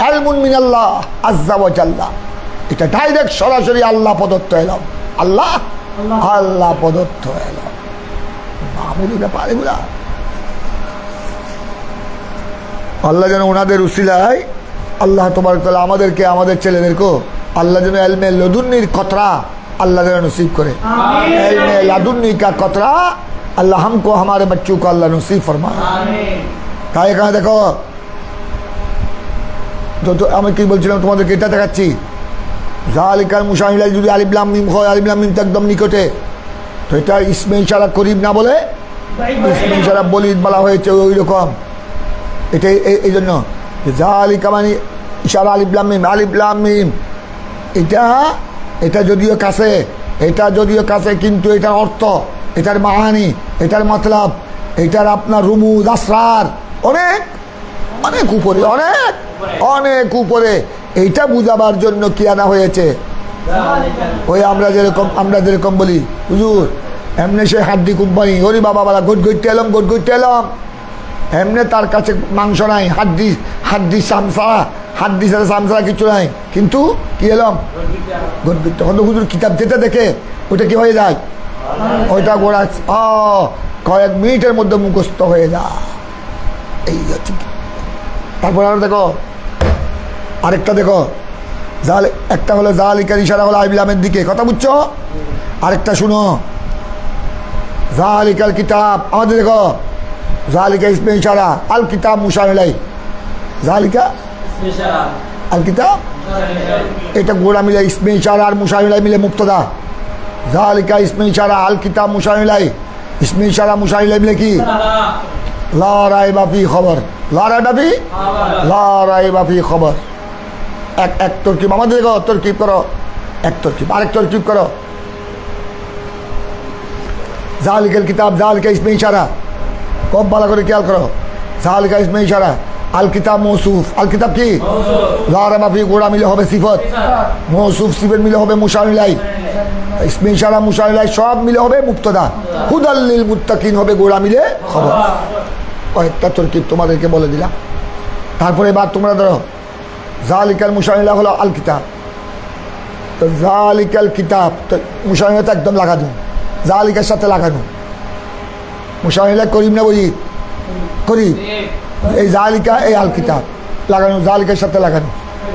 ইলমুন মিনাল্লাহ আযজা ওয়া জাল্লা, এটা ডাইরেক্ট সরাসরি আল্লাহ প্রদত্ত এলাম, আল্লাহ প্রদত্ত এলাম, মামুলি ব্যাপার এগুলা। আল্লাহ যেন ওনাদের উসিলায়, আল্লাহ তোমার তাআলা আমাদেরকে, আমাদের ছেলেদেরকেও আল্লাহ যেন ইলমে লাদুন্নির কতরা अल्लाह जरा नसीब करे, इल्मे लादुन्नी का कतरा अल्लाह हमको हमारे बच्चों को अल्लाह नसीब फरमाए। कहाँ देखो तो আমি কি বলছিলাম তোমাদেরকে, এটা দেখাচ্ছি জালিকাল মুশাহিলা যদি আলিফ লাম মিম হয়, আলিফ লাম মিম তো একদম নিকটে, তো এটা ইসমে ইশারা করিব না বলে ইসমে ইশারা বলিদ বলা হয়েছে ওই রকম। এটা এই জন্য জালিকা মানে ইশারা আলিফ লাম মিম, এটা যদিও কাছে, কিন্তু এটার অর্থ, এটার মাহানি, এটার মতলব, এটার আপনার রুমুজ আসরার অনেক অনেক উপরে, অনেক উপরে। এইটা বুঝাবার জন্য কি আনা হয়েছে? ওই আমরা যেরকম বলি হুজুর এমনি সে হাড্ডি কোম্পানি, ওরে বাবা বলা গোট গইতে এলাম, এমনি তার কাছে মাংস নাই, হাড্ডি সামসা কিছু নাই, কিন্তু কি এলাম তখন তো হুজুর কিতাব যেটা দেখে ওইটা কি হয়ে যায়, ওইটা গোড়া কয়েক মিনিটের মধ্যে মুখস্থ হয়ে যায়। এই হচ্ছে। তারপর আর দেখো আরেকটা, দেখো একটা হলো জালিকার ইশারা হলো আইবিলামের দিকে, কথা বুঝছো? আরেকটা শুনো, জালিকাল কিতাব, আমাদের দেখো জালিকা ইসমে ইশারা, আল কিতাব মুশারিলাই, জালিকা আল কিতাব, এটা গোড়া মিলে ইসমে ইশারা আর মুশারিলাই মিলে মুক্তদা। জালিকা ইসমে ইশারা, আল কিতাব মুশারিলাই, ইসমে ইশারা মুশারিলাই মিলে কি লা রাইবা ফি খবর, লা রাইবা ফি খবর। এক তরকিব আমাদের দেখো, তরকিব করো, এক তরকিব, আরেক তরকিব করো। জালিকাল কিতাব, জালিকা ইসমে ইশারা, খুব ভালো করে খেয়াল করো। জালিকা ইসমে ইশারা, আল কিতাব মৌসুফ, আল কিতাব কি লা রাইবা ফি গোড়া মিলে হবে সিফত, মৌসুফ সিফত মিলে হবে মুশারিলাই, ইসমে ইশারা মুশারিলাই সব মিলে হবে মুবতাদা, হুদাল লিল মুত্তাকিন হবে গোড়া মিলে খবর। কয়েকটা তরকিব তোমাদেরকে বলে দিলাম। তারপরে এবার তোমরা ধরো জালিকাল মুসামিলা হলো আল কিতাব, তো জালিকাল কিতাব তো মুসামিলা তো একদম লাগানো, জালিকার সাথে লাগানো। মুসামিলা করিম না বজিদ? করিম। এই জালিকা এই আল কিতাব লাগানো, জালিকার সাথে লাগানো।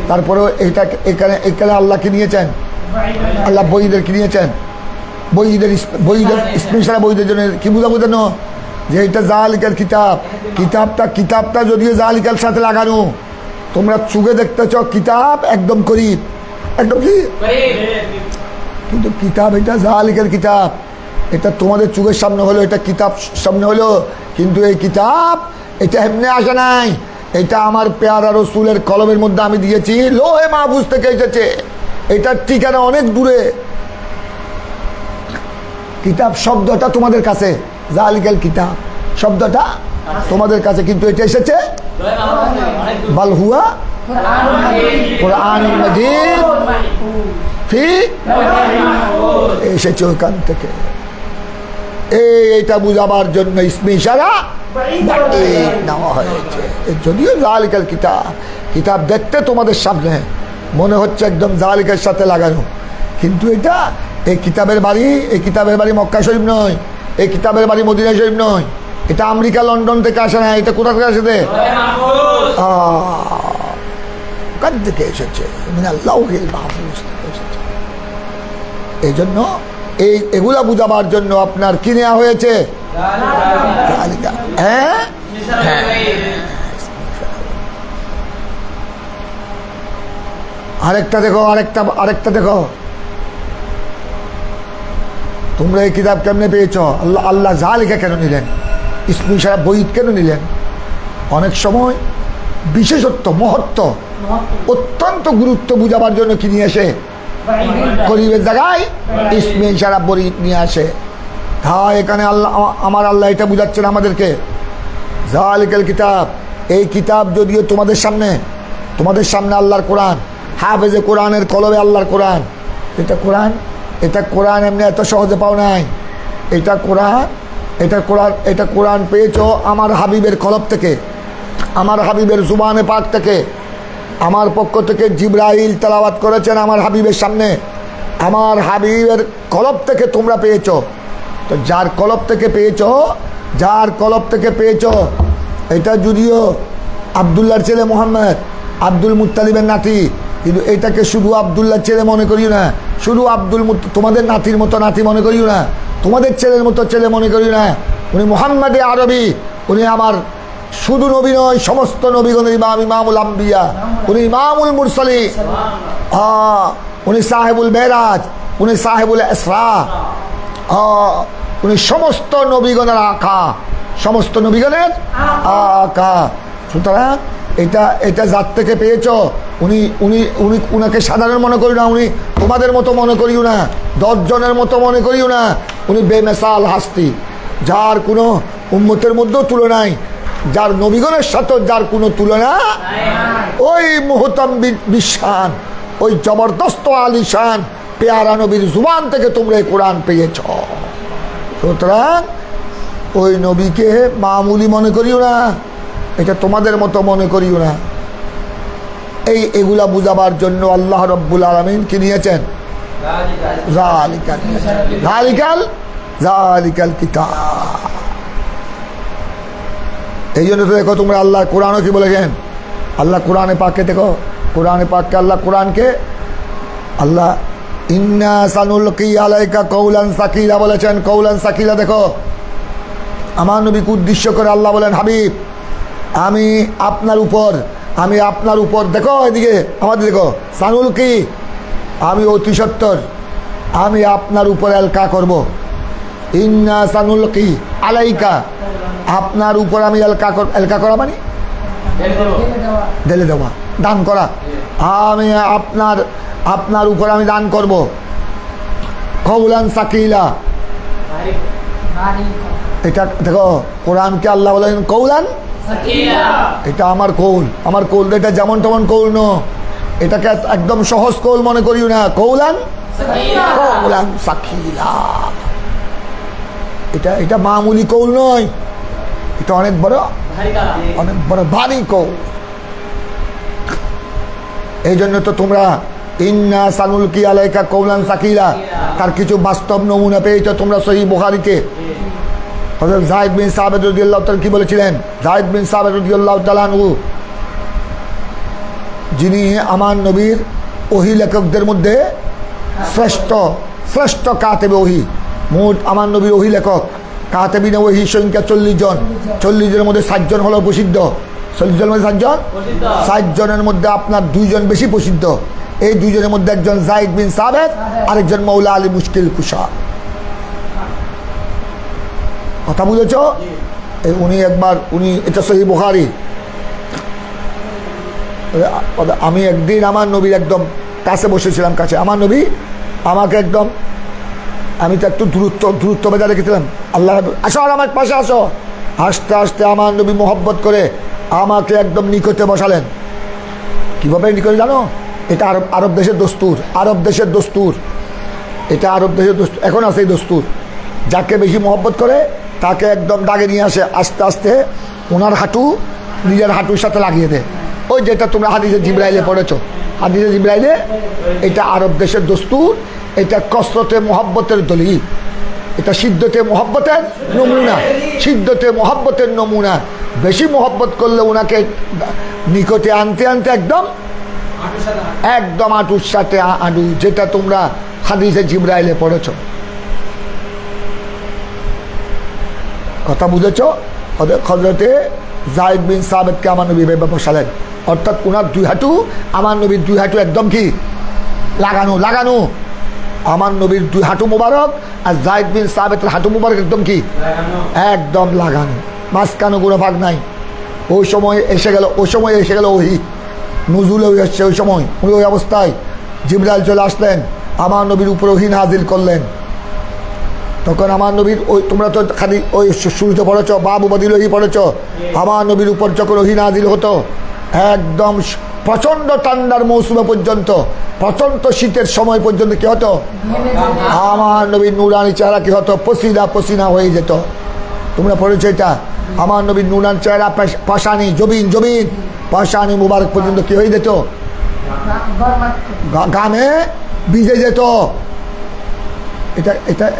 তারপরেও এইটা এখানে এখানে আল্লাহকে নিয়েছেন, আল্লাহ বইদেরকে নিয়েছেন, বইদের স্পেশাল বইদের জন্য কি বোঝানো যে এটা জালিকাল কিতাব। কিতাবটা যদিও জালিকার সাথে লাগানো, তোমরা চুগে দেখতেছ কিতাব একদম করিব, একদম কি, কিন্তু কিতাব এটা জালিকাল কিতাব। এটা তোমাদের চুগের সামনে হলো, এটা কিতাব সামনে হলো, কিন্তু এই কিতাব এটা এমনি আসে নাই। এটা আমার পেয়ারা রসুলের কলমের মধ্যে আমি দিয়েছি, লোহে মাহফুজ থেকে এসেছে, এটার ঠিকানা অনেক দূরে। কিতাব শব্দটা তোমাদের কাছে, জালিকাল কিতাব শব্দটা তোমাদের কাছে, কিন্তু এটা এসেছে বাল হুয়া কুরআনুল মাজিদ ফি, এসেছে ওখান থেকে। এইটা বুঝাবার জন্য ইসমে ইশারা নেওয়া হয়েছে। যদিও জালিকাল কিতাব দেখতে তোমাদের সামনে মনে হচ্ছে একদম জালিকার সাথে লাগানো, কিন্তু এটা এই কিতাবের বাড়ি মক্কা শরীফ নয়, এই কিতাবের বাড়ি মদিনা শরীফ নয়, এটা আমেরিকা লন্ডন থেকে আসে না, এটা কোথা থেকে আসে? ওখান থেকে এসেছে, লাউহিল মাহফুজ থেকে এসেছে। এই জন্য এগুলা বুঝাবার জন্য আপনার কি নেওয়া হয়েছে? হ্যাঁ, আরেকটা দেখো, তোমরা এই কিতাব কেমনে পেয়েছ? আল্লাহ জালিকা কেন নিলেন? ইসমে ইশারা বইদ কেন নিলেন? অনেক সময় বিশেষত্ব, মহত্ব, অত্যন্ত গুরুত্ব বুঝাবার জন্য কি নিয়ে আসে? করিবের জায়গায় ইসমে ইশারা বইদ নিয়ে আসে। হ্যাঁ, এখানে আমার আল্লাহ এটা বুঝাচ্ছেন আমাদেরকে, জালিকাল কিতাব। এই কিতাব যদিও তোমাদের সামনে আল্লাহর কোরআন, হাফেজে কোরআনের কলমে আল্লাহর কোরআন। এটা কোরআন এমনি এত সহজে পাও নাই। এটা কোরআন পেয়েছো আমার হাবিবের কলব থেকে, আমার হাবিবের জুবানে পাক থেকে, আমার পক্ষ থেকে জিবরাইল তেলাওয়াত করেছেন আমার হাবিবের সামনে, আমার হাবিবের কলব থেকে তোমরা পেয়েছো। তো যার কলব থেকে পেয়েছো এটা যদিও আবদুল্লাহর ছেলে মোহাম্মদ, আব্দুল মুত্তালিবের নাতি, কিন্তু এটাকে শুধু আবদুল্লাহর ছেলে মনে করিও না, শুধু তোমাদের নাতির মতো নাতি মনে করিও না, তোমাদের ছেলের মতো ছেলে মনে করিও না। উনি মুহাম্মাদে আরবি, উনি আমার শুধু নবী নয়, সমস্ত নবীগণের ইমাম, ইমামুল আম্বিয়া, উনি ইমামুল মুরসালিন, উনি সাহেবুল মেরাজ, উনি সাহেবুল ইসরা, উনি সমস্ত নবীগণের আকা, সমস্ত নবীগণের আকা। সুতরাং এটা যার থেকে পেয়েছ, উনাকে সাধারণ মনে করিও না, উনি তোমাদের মতো মনে করিও না, 10 জনের মতো মনে করিও না। উনি বেমেসাল হাস্তি, যার কোনো উম্মতের মধ্যেও তুলনায়, যার নবীগণের সাথে যার কোনো তুলনা, ওই মুহতাম বিশান, ওই জবরদস্ত আলিশান পেয়ারা নবীর জুবান থেকে তোমরা এই কোরআন পেয়েছ। সুতরাং ওই নবীকে মামুলি মনে করিও না, এটা তোমাদের মতো মনে করিও না। এগুলা বুঝাবার জন্য আল্লাহ রব্বুল আলামিন কি নিয়েছেন? জালিকাল কিতাব। এই জন্য তো দেখো তোমরা আল্লাহ কোরআনও কি বলেছেন? আল্লাহ কোরআনে পাককে দেখো, কোরআনে পাককে আল্লাহ ইন্না সানুলকি আলাইকা কওলান সাকিলা বলেছেন। কওলান সাকিলা দেখো, আমার নবীকে উদ্দেশ্য করে আল্লাহ বলেন, হাবিব আমি আপনার উপর দেখো, এদিকে আমাদের দেখো, সানুলকি আমি অতি সত্তর আমি আপনার উপর এলকা করব। ইন্না সানুলকি আলাইকা, আপনার উপর আমি এলকা করা মানে ঢেলে দেওয়া, দান করা। আমি আপনার উপর আমি দান করব। কওলান সাকিলা, এটা দেখো কোরআনকে আল্লাহ বলেন কওলান, এটা আমার কৌল, এটা যেমন তেমন কৌল ন, এটাকে একদম সহজ কৌল মনে করিও না। কওলান সাকিলা, এটা মামুলি কৌল নয়, এটা অনেক বড় ভারী কৌল। এই জন্য তো তোমরা ইন্না সানুলকি আলাইকা কওলান সাকিলা তার কিছু বাস্তব নমুনা পেয়েছো তোমরা সহিহ বুখারীতে। হযরত যায়েদ বিন সাবিত রাদিয়াল্লাহু তাআলা কি বলেছিলেন? যায়েদ বিন সাবিত রাদিয়াল্লাহু তাআলা আনহু যিনি আমার নবীর ওহী লেখকদের মধ্যে শ্রেষ্ঠ কাতেবে ওহী। মোট আমার নবীর ওহী লেখক কাতেবিনে ওহী সংখ্যা 40 জন। 40 জনের মধ্যে 60 জন হলো প্রসিদ্ধ। 40 জনের মধ্যে 60 জন, 60 জনের মধ্যে আপনার 2 জন বেশি প্রসিদ্ধ। এই 2 জনের মধ্যে একজন যায়েদ বিন সাবিত, আরেকজন মাওলা আলী মুশকিল কুশা। কথা বুঝেছ? উনি এটা সহিহ বুখারী। আমি একদিন আমার নবীর একদম কাছে বসেছিলাম, কাছে আমার নবী আমাকে একদম, আমি তো একটু দূরত্ব বেঁধে রেখেছিলাম। আল্লাহ আসো, আর আমার পাশে আসো। আস্তে আস্তে আমার নবী মোহব্বত করে আমাকে একদম নিকটে বসালেন। কীভাবে নিকটে জানো? এটা আরব দেশের দস্তুর, এটা আরব দেশের দস্তুর, এখন আছে এই দস্তুর। যাকে বেশি মোহব্বত করে তাকে একদম ডাকে নিয়ে আসে, আস্তে আস্তে ওনার হাঁটু নিজের হাঁটুর সাথে লাগিয়ে দেয়। ওই যেটা তোমরা হাদিসে জিবরাইলে পড়েছো, হাদিসে জিবরাইলে, এটা আরব দেশের দস্তুর। এটা কসরতে মোহব্বতের দলিল, এটা সিদ্ধতে মোহব্বতের নমুনা। বেশি মোহব্বত করলে ওনাকে নিকটে আনতে একদম হাঁটুর সাথে হাঁটু, যেটা তোমরা হাদিসে জিবরাইলে পড়েছো। কথা বুঝেছ? হযরতে যায়েদ বিন সাবিতকে আমার নবী এভাবে বসালেন, অর্থাৎ ওনার 2 হাঁটু, আমার নবীর 2 হাঁটু একদম কি লাগানো। আমার নবীর 2 হাঁটু মুবারক আর যায়েদ বিন সাবিতের হাঁটু মুবারক একদম কি একদম লাগানো, মাঝখানে কোনো ভাগ নাই। ওই সময় এসে গেল ওহী, নুজুল ওহী এসছে। ওই সময় ওই অবস্থায় জিবরাইল চলে আসলেন, আমার নবীর উপর ওহী নাজিল করলেন। তখন আমার নবীর ওই, তোমরা তো খালি ওই শুরুতে পড়েছ, বাবু বাদিল ওহী পড়েছ। আমার নবীর উপর যখন ওহী নাজিল হতো, একদম প্রচণ্ড ঠান্ডার মৌসুমে পর্যন্ত, প্রচণ্ড শীতের সময় পর্যন্ত কি হতো? আমার নবীর নুরানি চেহারা কি হতো? পসিনা হয়ে যেত। তোমরা পড়েছো এটা? আমার নবীর নুরানি চেহারা পাশানি মুবারক পর্যন্ত কি হয়ে যেত? গামে ভিজে যেত।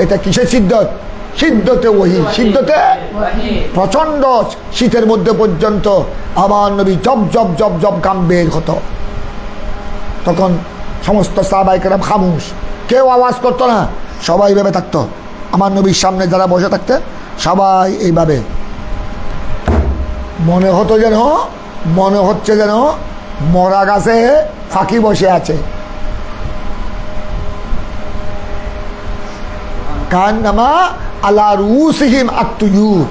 এটা কিসের সিদ্ধতে ওহী, প্রচণ্ড শীতের মধ্যে পর্যন্ত আমার নবী জব গাম বের হতো। তখন সমস্ত সাহাবায়ে কেরাম খামোশ, কেউ আওয়াজ করতো না, সবাই ভেবে থাকতো। আমার নবীর সামনে যারা বসে থাকতেন সবাই এইভাবে, মনে হচ্ছে যেন মরা গাছে ফাঁকি বসে আছে। কান্নামা আলা রুসিহিম আত-তুয়ুর,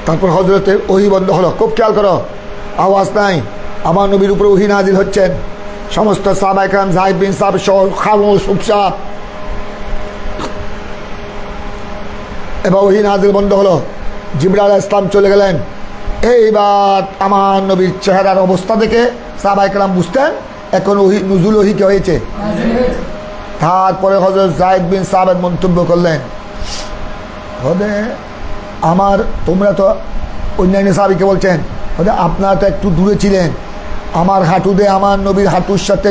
তারপর হযরতে ওহী বন্ধ হলো। খুব খেয়াল করো, আওয়াজ নাই। আমার নবীর উপরে ওহী নাজিল হচ্ছেন, সমস্ত সাহাবায়ে কেরাম যায়েদ বিন সাবিত সহ খামোশ চুপচাপ। এবার ওহী নাজিল বন্ধ হলো, জিবরাইল আলাইহিস সালাম চলে গেলেন। এইবার আমার নবীর চেহারার অবস্থা দেখে সাহাবায়ে কেরাম বুঝতেন এখন নুজুল ওহী কি হয়েছে। তারপরে হযরত যায়েদ বিন সাবিত মন্তব্য করলেন, তোমরা তো অন্যান্য সাহাবীকে বলছেন, আপনারা তো একটু দূরে ছিলেন, আমার হাঁটু দিয়ে আমার নবীর হাঁটুর সাথে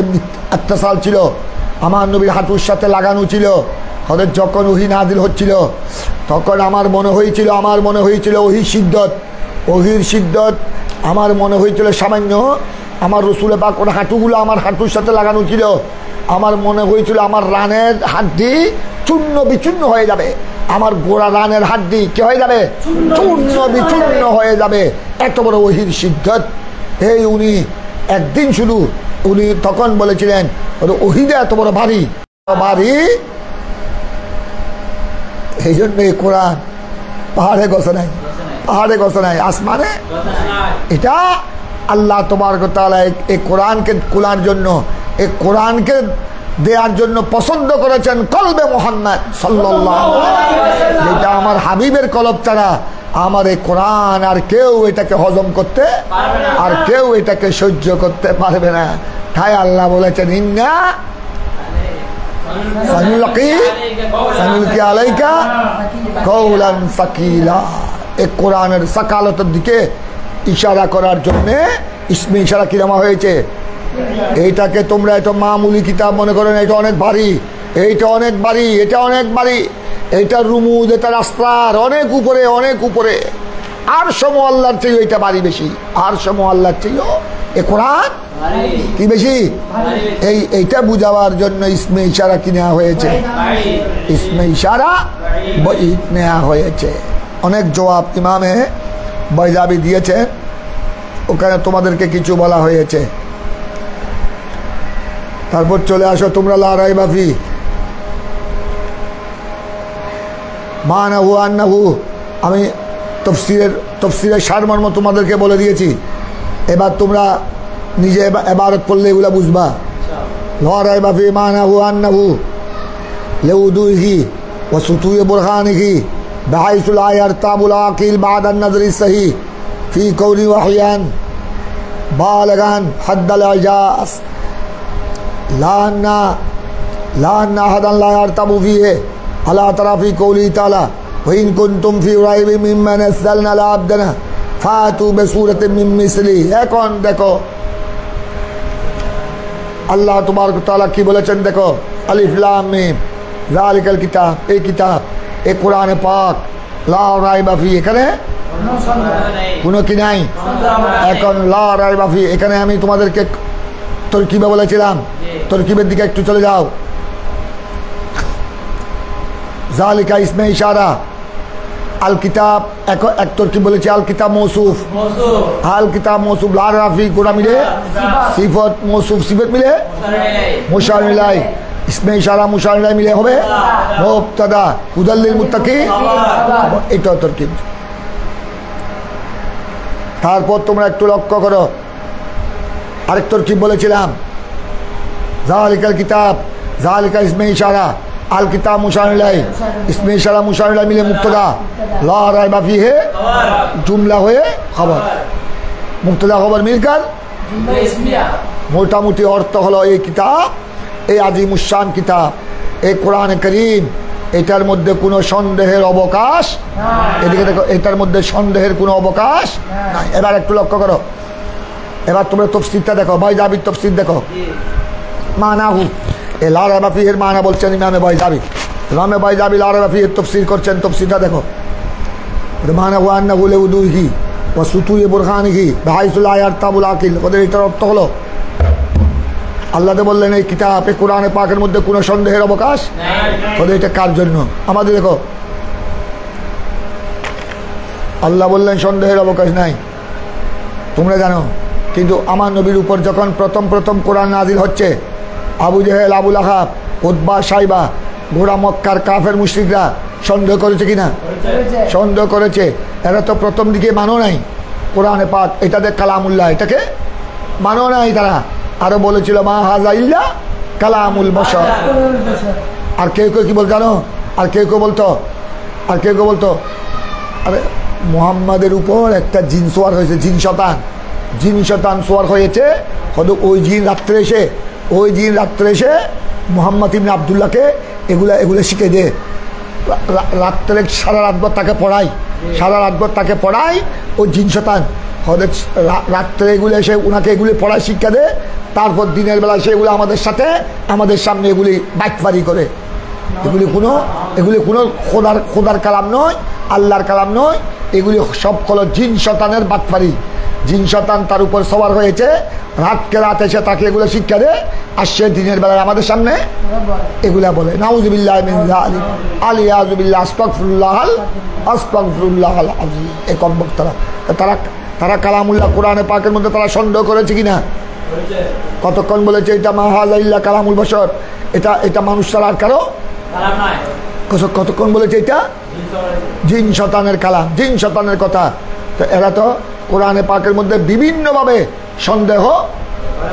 আত্মসাল ছিল, আমার নবীর হাঁটুর সাথে লাগানো ছিল। হযরত যখন ওহী নাজিল হচ্ছিল তখন আমার মনে হয়েছিল ওহীর সিদ্ধত আমার মনে হয়েছিল সামান্য। আমার রাসূল পাক ওর হাঁটুগুলো আমার হাঁটুর সাথে লাগানো ছিল। আমার মনে হয়েছিল আমার রানের হাড্ডি চূর্ণ বিচূর্ণ হয়ে যাবে, আমার গোড়া রানের হাড্ডি কি হয়ে যাবে? চূর্ণ বিচূর্ণ হয়ে যাবে। এত বড় ওহীর সিদ্ধত। উনি একদিন শুধু উনি তখন বলেছিলেন ওহীটা এত বড় ভারী, এই জন্য এই কোরআন পাহাড়ে গছে নাই, আসমানে। এটা আল্লাহ তাবারক ওয়া তাআলা এই কোরআনকে খোলার জন্য, এই কোরআনকে দেওয়ার জন্য পছন্দ করেছেন কলবে মুহাম্মদ সাল্লাল্লাহু আলাইহি ওয়াসাল্লাম। যেটা আমার হাবিবের কলব ছাড়া আমার এই কোরআন আর কেউ এটাকে হজম করতে আর কেউ এটাকে সহ্য করতে পারবে না। তাই আল্লাহ বলেছেন ইন্না সানুলকি আলাইকা কওলান সাকিলা। এই কোরআনের সাকালতের দিকে ইশারা করার জন্য ইসমে ইশারা কি নামা হয়েছে। এইটাকে তোমরা এত মামুলি কিতাব মনে করো না, এটা অনেক ভারী, এইটা অনেক ভারী, এটা অনেক ভারী, এটা রুমুজ, এটা রাস্তার অনেক উপরে, অনেক উপরে। আর সমু আল্লাহর চেয়েও এটা ভারী বেশি, আর সমু আল্লাহর চেয়েও এ কোরআন কি বেশি। এইটা বুঝাবার জন্য ইসমে ইশারা কি নেওয়া হয়েছে, ইসমে ইশারা নেওয়া হয়েছে। অনেক জবাব ইমামে বাইজাবি দিয়েছে, ওখানে তোমাদেরকে কিছু বলা হয়েছে। তারপর চলে আসো তোমরা লা রাইবা ফি মানাহু আন্নাহু। আমি তফসিরের সারমর্ম তোমাদেরকে বলে দিয়েছি, এবার তোমরা নিজে এবারত পড়লে এগুলা বুঝবা। লা রাইবা ফি মানাহু আন্নাহু লিউদুহি ওয়া সুতুই বুরহানিহি بحيث لا يرتاب العاقل بعد النظر الصحيح في كون وحيان بالغا حد الإعجاز لا أن أحدا لا يرتاب فيه على ترى في قوله تعالى وإن كنتم في ريب مما نزلنا على عبدنا فأتوا بسورة من مثله। এখন দেখো আল্লাহ তাবারক ওয়া তাআলা কি বলেছেন, দেখো আলিফ লাম মিম যালিকাল কিতাব, এই কিতাব, এ কোরআন পাক, লা রাইবা ফি, এখানে কোনো কি নাই। এখন লা রাইবা ফি, এখানে আমি তোমাদেরকে তরকিবে বলেছিলাম, তরকিবের দিকে একটু চলে যাও। যালিকা ইসমে ইশারা, আল কিতাব এক তরকিব বলেছি, আল কিতাব মৌসুফ, আল কিতাব মৌসুফ, লা রাফি কোরা মিলে সিফত, মৌসুফ সিফত মিলে মুশার মিলাই, ইসমে ইশারা মুশার মিলাই মিলে হবে মুবতাদা, হুদাল লিল মুত্তাকিন, এটা তরকিব। তারপর তোমরা একটু লক্ষ্য করো, আরেক তরকিব বলেছিলাম, যালিকাল কিতাব, যালিকা ইসমে ইশারা, আল কিতাব মুশার মিলাই, ইসমে ইশারা মুশার মিলাই মিলে মুবতাদা, লা রাইবা ফিহি জুমলা হয়ে খবর, মুবতাদা খবর মিলকার মোটামুটি অর্থ হলো এই কিতাব, এই আজিমুশান কিতাব, এই কোরআন করিম, এটার মধ্যে কোনো সন্দেহের অবকাশ, এদিকে দেখো, এটার মধ্যে সন্দেহের কোনো অবকাশ নাই। এবার একটু লক্ষ্য করো, এবার তোমরা তফসিরটা দেখো, বাইজাবির তফসির দেখো। মানাহু, এ লা রাইবা ফিহির মানা বলছেন ইমামে বাইজাবি, ইমামে বাইজাবি লা রাইবা ফিহির তফসির করছেন, তফসিরটা দেখো। মানাহু আন্নাহু লিউদুহি ওয়া সুতুই বুরহানিহি বিহাইসু লা ইয়ারতাবুল আকিল, ওদের এটার অর্থ হলো আল্লাহ বললেন এই কিতাব, এই কোরআনে পাকের মধ্যে কোনো সন্দেহের অবকাশ নাই। এটা কার জন্য? আমাদের দেখো, আল্লাহ বললেন সন্দেহের অবকাশ নাই, তোমরা জানো। কিন্তু আমার নবীর উপর যখন প্রথম কোরআন নাজিল হচ্ছে, আবু জেহেল, আবুল আহাব, উতবা, সাইবা, গোরা মক্কার কাফের মুশরিকরা সন্দেহ করেছে কিনা? সন্দেহ করেছে। এরা তো প্রথম দিকে মানো নাই কোরআনে পাক, এটাতে কালামুল্লাহ, এটাকে মানো নাই তারা। আরো বলেছিল মা হাজা ইল্লা কালামুল বশর। আর কেউ কেউ কি বলতো জানো? আর কেউ কেউ বলতো আরে মুহাম্মাদের উপর একটা জিন সোয়ার হয়েছে, জিন শতান সোয়ার হয়েছে। হয়তো ওই জিন রাত্রে এসে মুহাম্মদ ইবনে আবদুল্লাহকে এগুলা শিখে দে, রাত্রে সারা রাতভর তাকে পড়ায় ওই জিন শতান। হয়তো রাত্রে এগুলো এসে ওনাকে এগুলি পড়ায়, শিক্ষা দেয়, তারপর দিনের বেলা সে এগুলো আমাদের সামনে এগুলি বাইকবাড়ি করে। এগুলি কোনো খোদার কালাম নয়, আল্লাহর কালাম নয়, এগুলি সব হলো জিন শতানের বাটপাড়ি। জিন শতান তার উপর সবার হয়েছে, রাত এসে তাকে এগুলো শিক্ষা দেয়, আর সে দিনের বেলায় আমাদের সামনে এগুলা বলে। নাউজুবিল্লাহ মিন যালিক, আলিয়াযুবিল্লাহ, আস্তাগফিরুল্লাহ আযীম। এই কম বক্তারা তারা কালামুল্লাহ কোরআনে পাকের মধ্যে তারা সন্দেহ করেছে কিনা? কতক্ষণ বলেছে এটা মা হাযা ইল্লা কালামুল বশর, এটা মানুষ ছাড়া আর কারো কালাম নয়। কতক্ষণ বলেছে এটা জিন শতানের কালাম, জিন শতানের কথা। তো এরা তো কোরআনে পাকের মধ্যে বিভিন্নভাবে সন্দেহ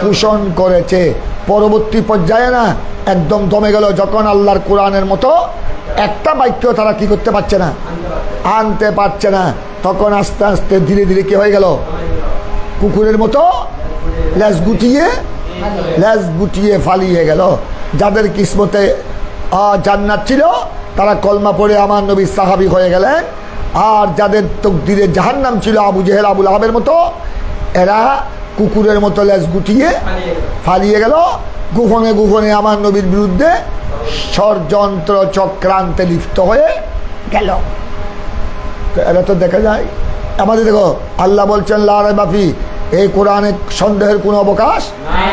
পোষণ করেছে। পরবর্তী পর্যায়ে না একদম দমে গেল, যখন আল্লাহর কোরআনের মতো একটা বাক্য তারা কি করতে পারছে না, আনতে পারছে না, তখন আস্তে আস্তে ধীরে ধীরে কি হয়ে গেল, কুকুরের মতো লেজ গুটিয়ে ফালিয়ে গেল। যাদের কিসমতে জান্নাত ছিল তারা কলমা পড়ে আমার নবী সাহাবী হয়ে গেলেন, আর যাদের তকদিরে জাহান্নাম ছিল আবু জেহেল আবুল আহাবের মতো, এরা কুকুরের মতো লেজ গুটিয়ে পালিয়ে গেল, গোপনে গোপনে আমার নবীর বিরুদ্ধে ষড়যন্ত্র চক্রান্তে লিপ্ত হয়ে গেল। তো এরা তো দেখা যায় আমাদের, দেখো আল্লাহ বলছেন লা রাইবা ফি, এই কোরআনে সন্দেহের কোনো অবকাশ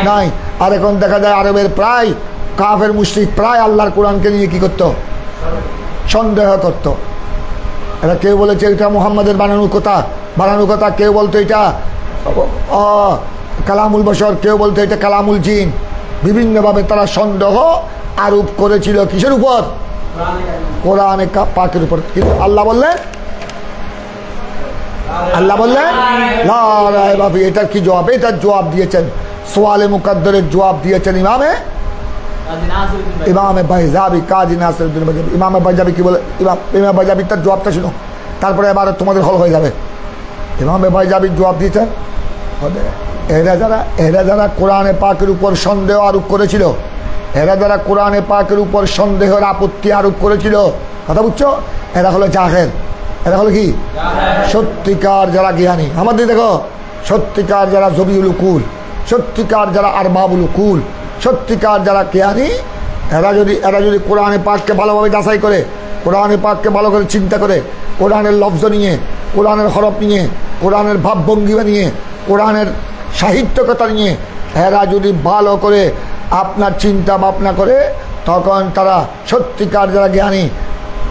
নাই। আর এখন দেখা যায় আরবের প্রায় কাফের মুশরিক প্রায় আল্লাহর কোরআনকে নিয়ে কি করতো? সন্দেহ করত। এরা কেউ বলেছে এটা মুহাম্মাদের বানানোর কথা, কেউ বলতো এটা কালামুল বশর, কেউ বলতো এটা কালামুল জিন। বিভিন্নভাবে তারা সন্দেহ আরোপ করেছিল কিসের উপর? কোরআনে পাকের উপর। কিন্তু আল্লাহ বললেন লা রাইবা ফি, এটার কি জবাব? এটার জবাব দিয়েছেন, সোয়ালে মুকদ্দরের জবাব দিয়েছেন ইমামে বাইজাবি, কাজী নাসিরউদ্দিন বাইজাবি। ইমামে বাইজাবি কি বলে? ইমাম বাইজাবি তার জবাবটা শুনো, তারপরে এবার তোমাদের হল হয়ে যাবে। ইমামে বাইজাবির জবাব দিয়েছেন, এরা যারা কোরআনে পাকের উপর সন্দেহ আরোপ করেছিল, এরা যারা কোরআনে পাকের উপর সন্দেহের আপত্তি আরোপ করেছিল, কথা বুঝছো? এরা হলো জাহেল। এরা হলো কি? সত্যিকার যারা জ্ঞানী। আমাদের দেখো সত্যিকার যারা জবিউল উকুল, সত্যিকার যারা আরবাবুল উকুল, সত্যিকার যারা জ্ঞানী, এরা যদি কোরআনে পাককে ভালোভাবে যাচাই করে, কোরআনে পাককে ভালো করে চিন্তা করে, কোরআনের লফজ নিয়ে, কোরআনের হরফ নিয়ে, কোরআনের ভাবভঙ্গিমা নিয়ে, কোরআনের সাহিত্যকতা নিয়ে এরা যদি ভালো করে আপনার চিন্তা ভাবনা করে, তখন তারা সত্যিকার যারা জ্ঞানী,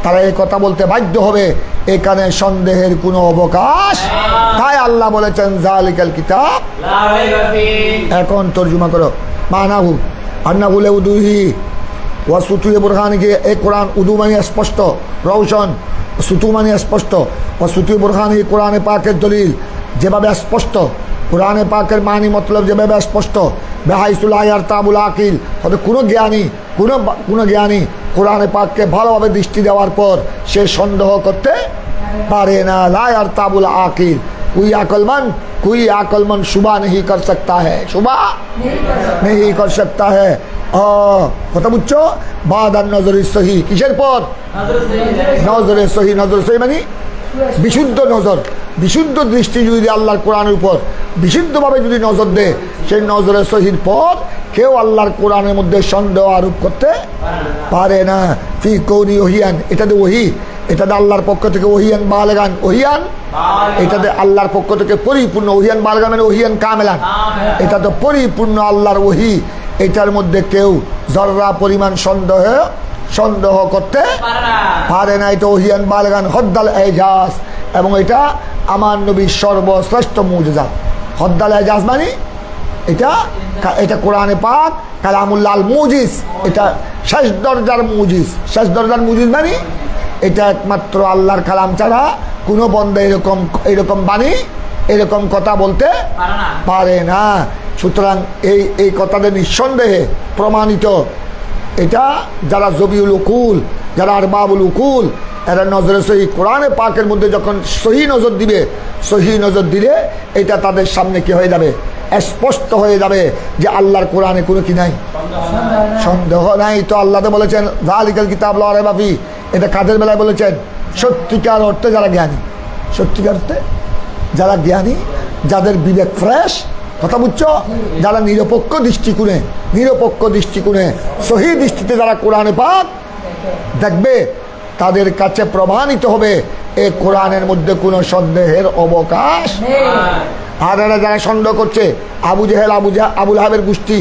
তারা এই কথা বলতে বাধ্য হবে এখানে সন্দেহের কোনো অবকাশ। তাই আল্লাহ বলেছেন যালিকাল কিতাব। এখন তর্জমা করো মানাহু আন্নাহু লাউদুহি ওয়া সুতুয়ে বুরহানিকে। এই কোরআন উদু মানে স্পষ্ট রওশন, সুতু মানে স্পষ্ট, ওয়া সুতুয়ে বুরহানি কোরআনে পাকের দলিল যেভাবে স্পষ্ট, কোরআনে পাকের মানি মতলব যেভাবে স্পষ্ট, বেহাইসুল আয়ার তাবুল আকিল, তবে কোনো জ্ঞানী কোরআনে পাককে ভালোভাবে দৃষ্টি দেওয়ার পর সে সন্দেহ করতে পারে না। লায়ার তাবুল আকিল, कोई अक्लमंद शुबा नहीं कर सकता है, शुबा नहीं कर सकता है। কথা বুঝছো? বাদান নজরে সহি, কিসের পর? নজরে সহি। নজরে সহি মানে বিশুদ্ধ নজর, বিশুদ্ধ দৃষ্টি যদি আল্লাহর কোরআনের উপর বিশুদ্ধভাবে যদি নজর দেয়, সেই নজরে সহির পর কেউ আল্লাহর কোরআনের মধ্যে সন্দেহ আরোপ করতে পারে না। ফি কৌনি ওহিয়ান, এটাতে ওহি, এটাতে আল্লাহর পক্ষ থেকে ওহিয়ান বালেগান, ওহিয়ান এটাতে আল্লাহর পক্ষ থেকে পরিপূর্ণ, ওহিয়ান বালেগান মানে ওহিয়ান কামেলান, এটা তো পরিপূর্ণ আল্লাহর ওহি। এটার মধ্যে কেউ জর্রা পরিমাণ সন্দেহ করতে পারে না। এটা ওহিয়ান বালেগান হদ্দাল এজাজ, এবং এটা আমার নবীর সর্বশ্রেষ্ঠ মুজিজা। হদ্দাল এজাজ মানে এটা কোরআনে পাক কালামুল্লাহ মুজিজ, এটা শেষ দরজার মুজিজ। শেষ দরজার মুজিজ মানে এটা একমাত্র আল্লাহর কালাম ছাড়া কোনো বন্দা এরকম বাণী, এরকম কথা বলতে পারে না। সুতরাং এই কথাটা নিঃসন্দেহে প্রমাণিত। এটা যারা জবিউল উকুল, যারা আরবাবুল উকুল, এরা নজরে সহি কোরআনে পাকের মধ্যে যখন সহি নজর দিবে, সহি নজর দিলে এটা তাদের সামনে কি হয়ে যাবে? স্পষ্ট হয়ে যাবে যে আল্লাহর কোরআনে কোনো কি নাই, সন্দেহ নাই। তো আল্লাহ তো বলেছেন যালিকাল কিতাব লা রাইবা ফি, এটা কাদের বেলায় বলেছেন? সত্যিকার অর্থে যারা জ্ঞানী, সত্যিকার অর্থে যারা জ্ঞানী, যাদের বিবেক ফ্রেশ, কথা বুঝছো? যারা নিরপেক্ষ দৃষ্টিকোণে সহি দৃষ্টিতে যারা কোরআনে পাক দেখবে, তাদের কাছে প্রমাণিত হবে এই কোরআনের মধ্যে কোনো সন্দেহের অবকাশ। আর এরা যারা সন্দেহ করছে, আবু জেহেল আবুল আহাবের গোষ্ঠী,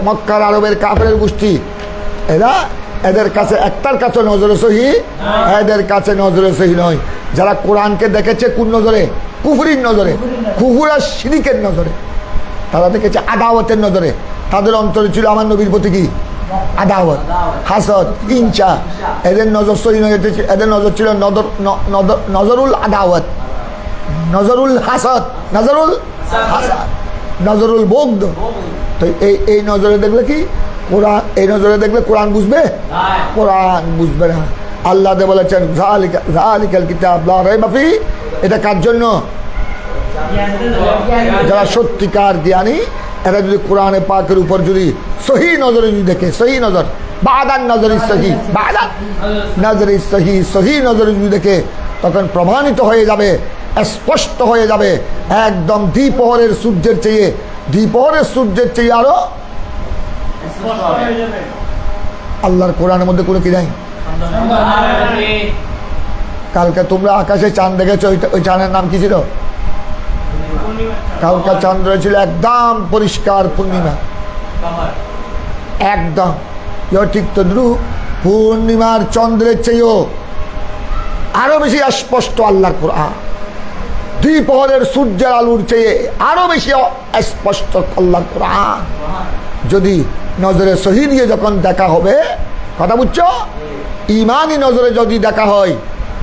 মক্কার আরবের কাফেরের গোষ্ঠী, এদের কাছে একটার কাছে নজরে সহি, এদের কাছে নজরে সহি নয়। যারা কোরআনকে দেখেছে কোন নজরে? কুফরির নজরে, কুফর আর শিরিকের নজরে। তারা দেখেছে আদাওয়াতের নজরে। তাদের অন্তরে ছিল আমার নবীর প্রতি কি? আদাওয়াত, হাসদ, হিংসা। এদের নজর সহি নয়, এদের নজর ছিল নজরুল আদাওয়াত, নজরুল হাসদ, নজরুল বগদ। তো এই নজরে দেখলে কি কোরআন, এই নজরে দেখলে কোরআন বুঝবে? কোরআন বুঝবে না। আল্লাহ বলেছেন যালিকাল কিতাব লা রাইবা ফি, এটা কার জন্য? যারা সত্যিকার জ্ঞানী, এরা যদি কোরআনে পাকের উপর যদি সহি নজরে যদি দেখে, সহি নজর বাদান নজরে সহি, বাদান নজরে সহি, সহি নজরে যদি দেখে, তখন প্রমাণিত হয়ে যাবে, স্পষ্ট হয়ে যাবে, একদম দ্বিপ্রহরের সূর্যের চেয়ে আরো আল্লাহর কোরআনের মধ্যে কোনো কি নাই। কালকে তোমরা আকাশে চাঁদ দেখেছো, ওই চাঁদের নাম কি ছিল? কালকা চন্দ্র ছিল একদম পরিষ্কার পূর্ণিমা, একদম ঠিক তদ্রুপ পূর্ণিমার চন্দ্রের চেয়েও আরো বেশি স্পষ্ট আল্লাহর কোরআন, দ্বিপ্রহরের সূর্যের আলোর চেয়ে আরো বেশি স্পষ্ট আল্লাহর কোরআন। যদি নজরে সহি দিয়ে যখন দেখা হবে, কথা বুঝছো, ইমানি নজরে যদি দেখা হয়,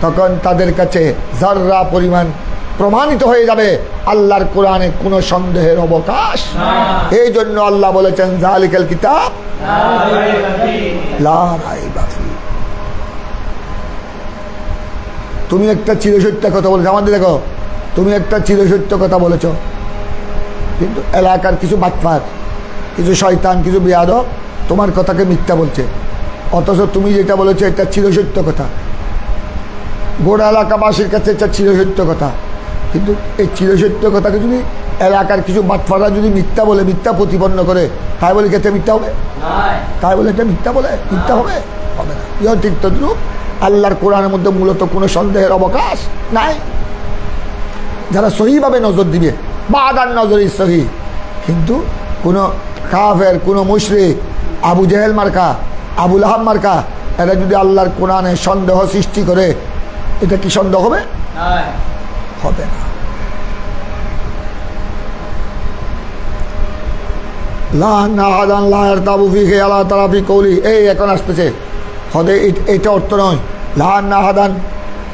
তখন তাদের কাছে যাররা পরিমাণ প্রমাণিত হয়ে যাবে আল্লাহর কোরআনে কোনো সন্দেহের অবকাশ। এই জন্য আল্লাহ বলেছেন যালিকাল কিতাব লা রাইবা ফি। তুমি একটা চিরসত্য কথা বলেছো, আমাদের দেখো তুমি একটা চিরসত্য কথা বলেছ, কিন্তু এলাকার কিছু বাটপার, কিছু শয়তান, কিছু বেয়াদব তোমার কথাকে মিথ্যা বলছে, অথচ তুমি যেটা বলেছো এটা চিরসত্য কথা, গোড়া এলাকাবাসীর কাছে এটা চিরসত্য কথা। কিন্তু এই চিরসত্য কথাকে যদি এলাকার কিছু বাটপাররা যদি মিথ্যা বলে, মিথ্যা প্রতিপন্ন করে, তাই বলে এটা মিথ্যা হবে? তাই বলে এটা মিথ্যা বলে মিথ্যা হবে? হবে না। ইহ ঠিক তদ্রুপ আল্লাহর কোরআনের মধ্যে মূলত কোনো সন্দেহের অবকাশ নাই। যারা সহিভাবে নজর দিবে, বাদার নজরই সহি, কিন্তু কোনো কাফের, কোনো মুশরিক, আবু জেহেল মার্কা, আবু লাহাব মার্কা, এরা যদি আল্লাহর কোরআনে সন্দেহ সৃষ্টি করে, এটা কি সন্দেহ হবে? হবে না। এই এখন আসতেছে হদে, এটা অর্থ নয় লাহান নাহাদান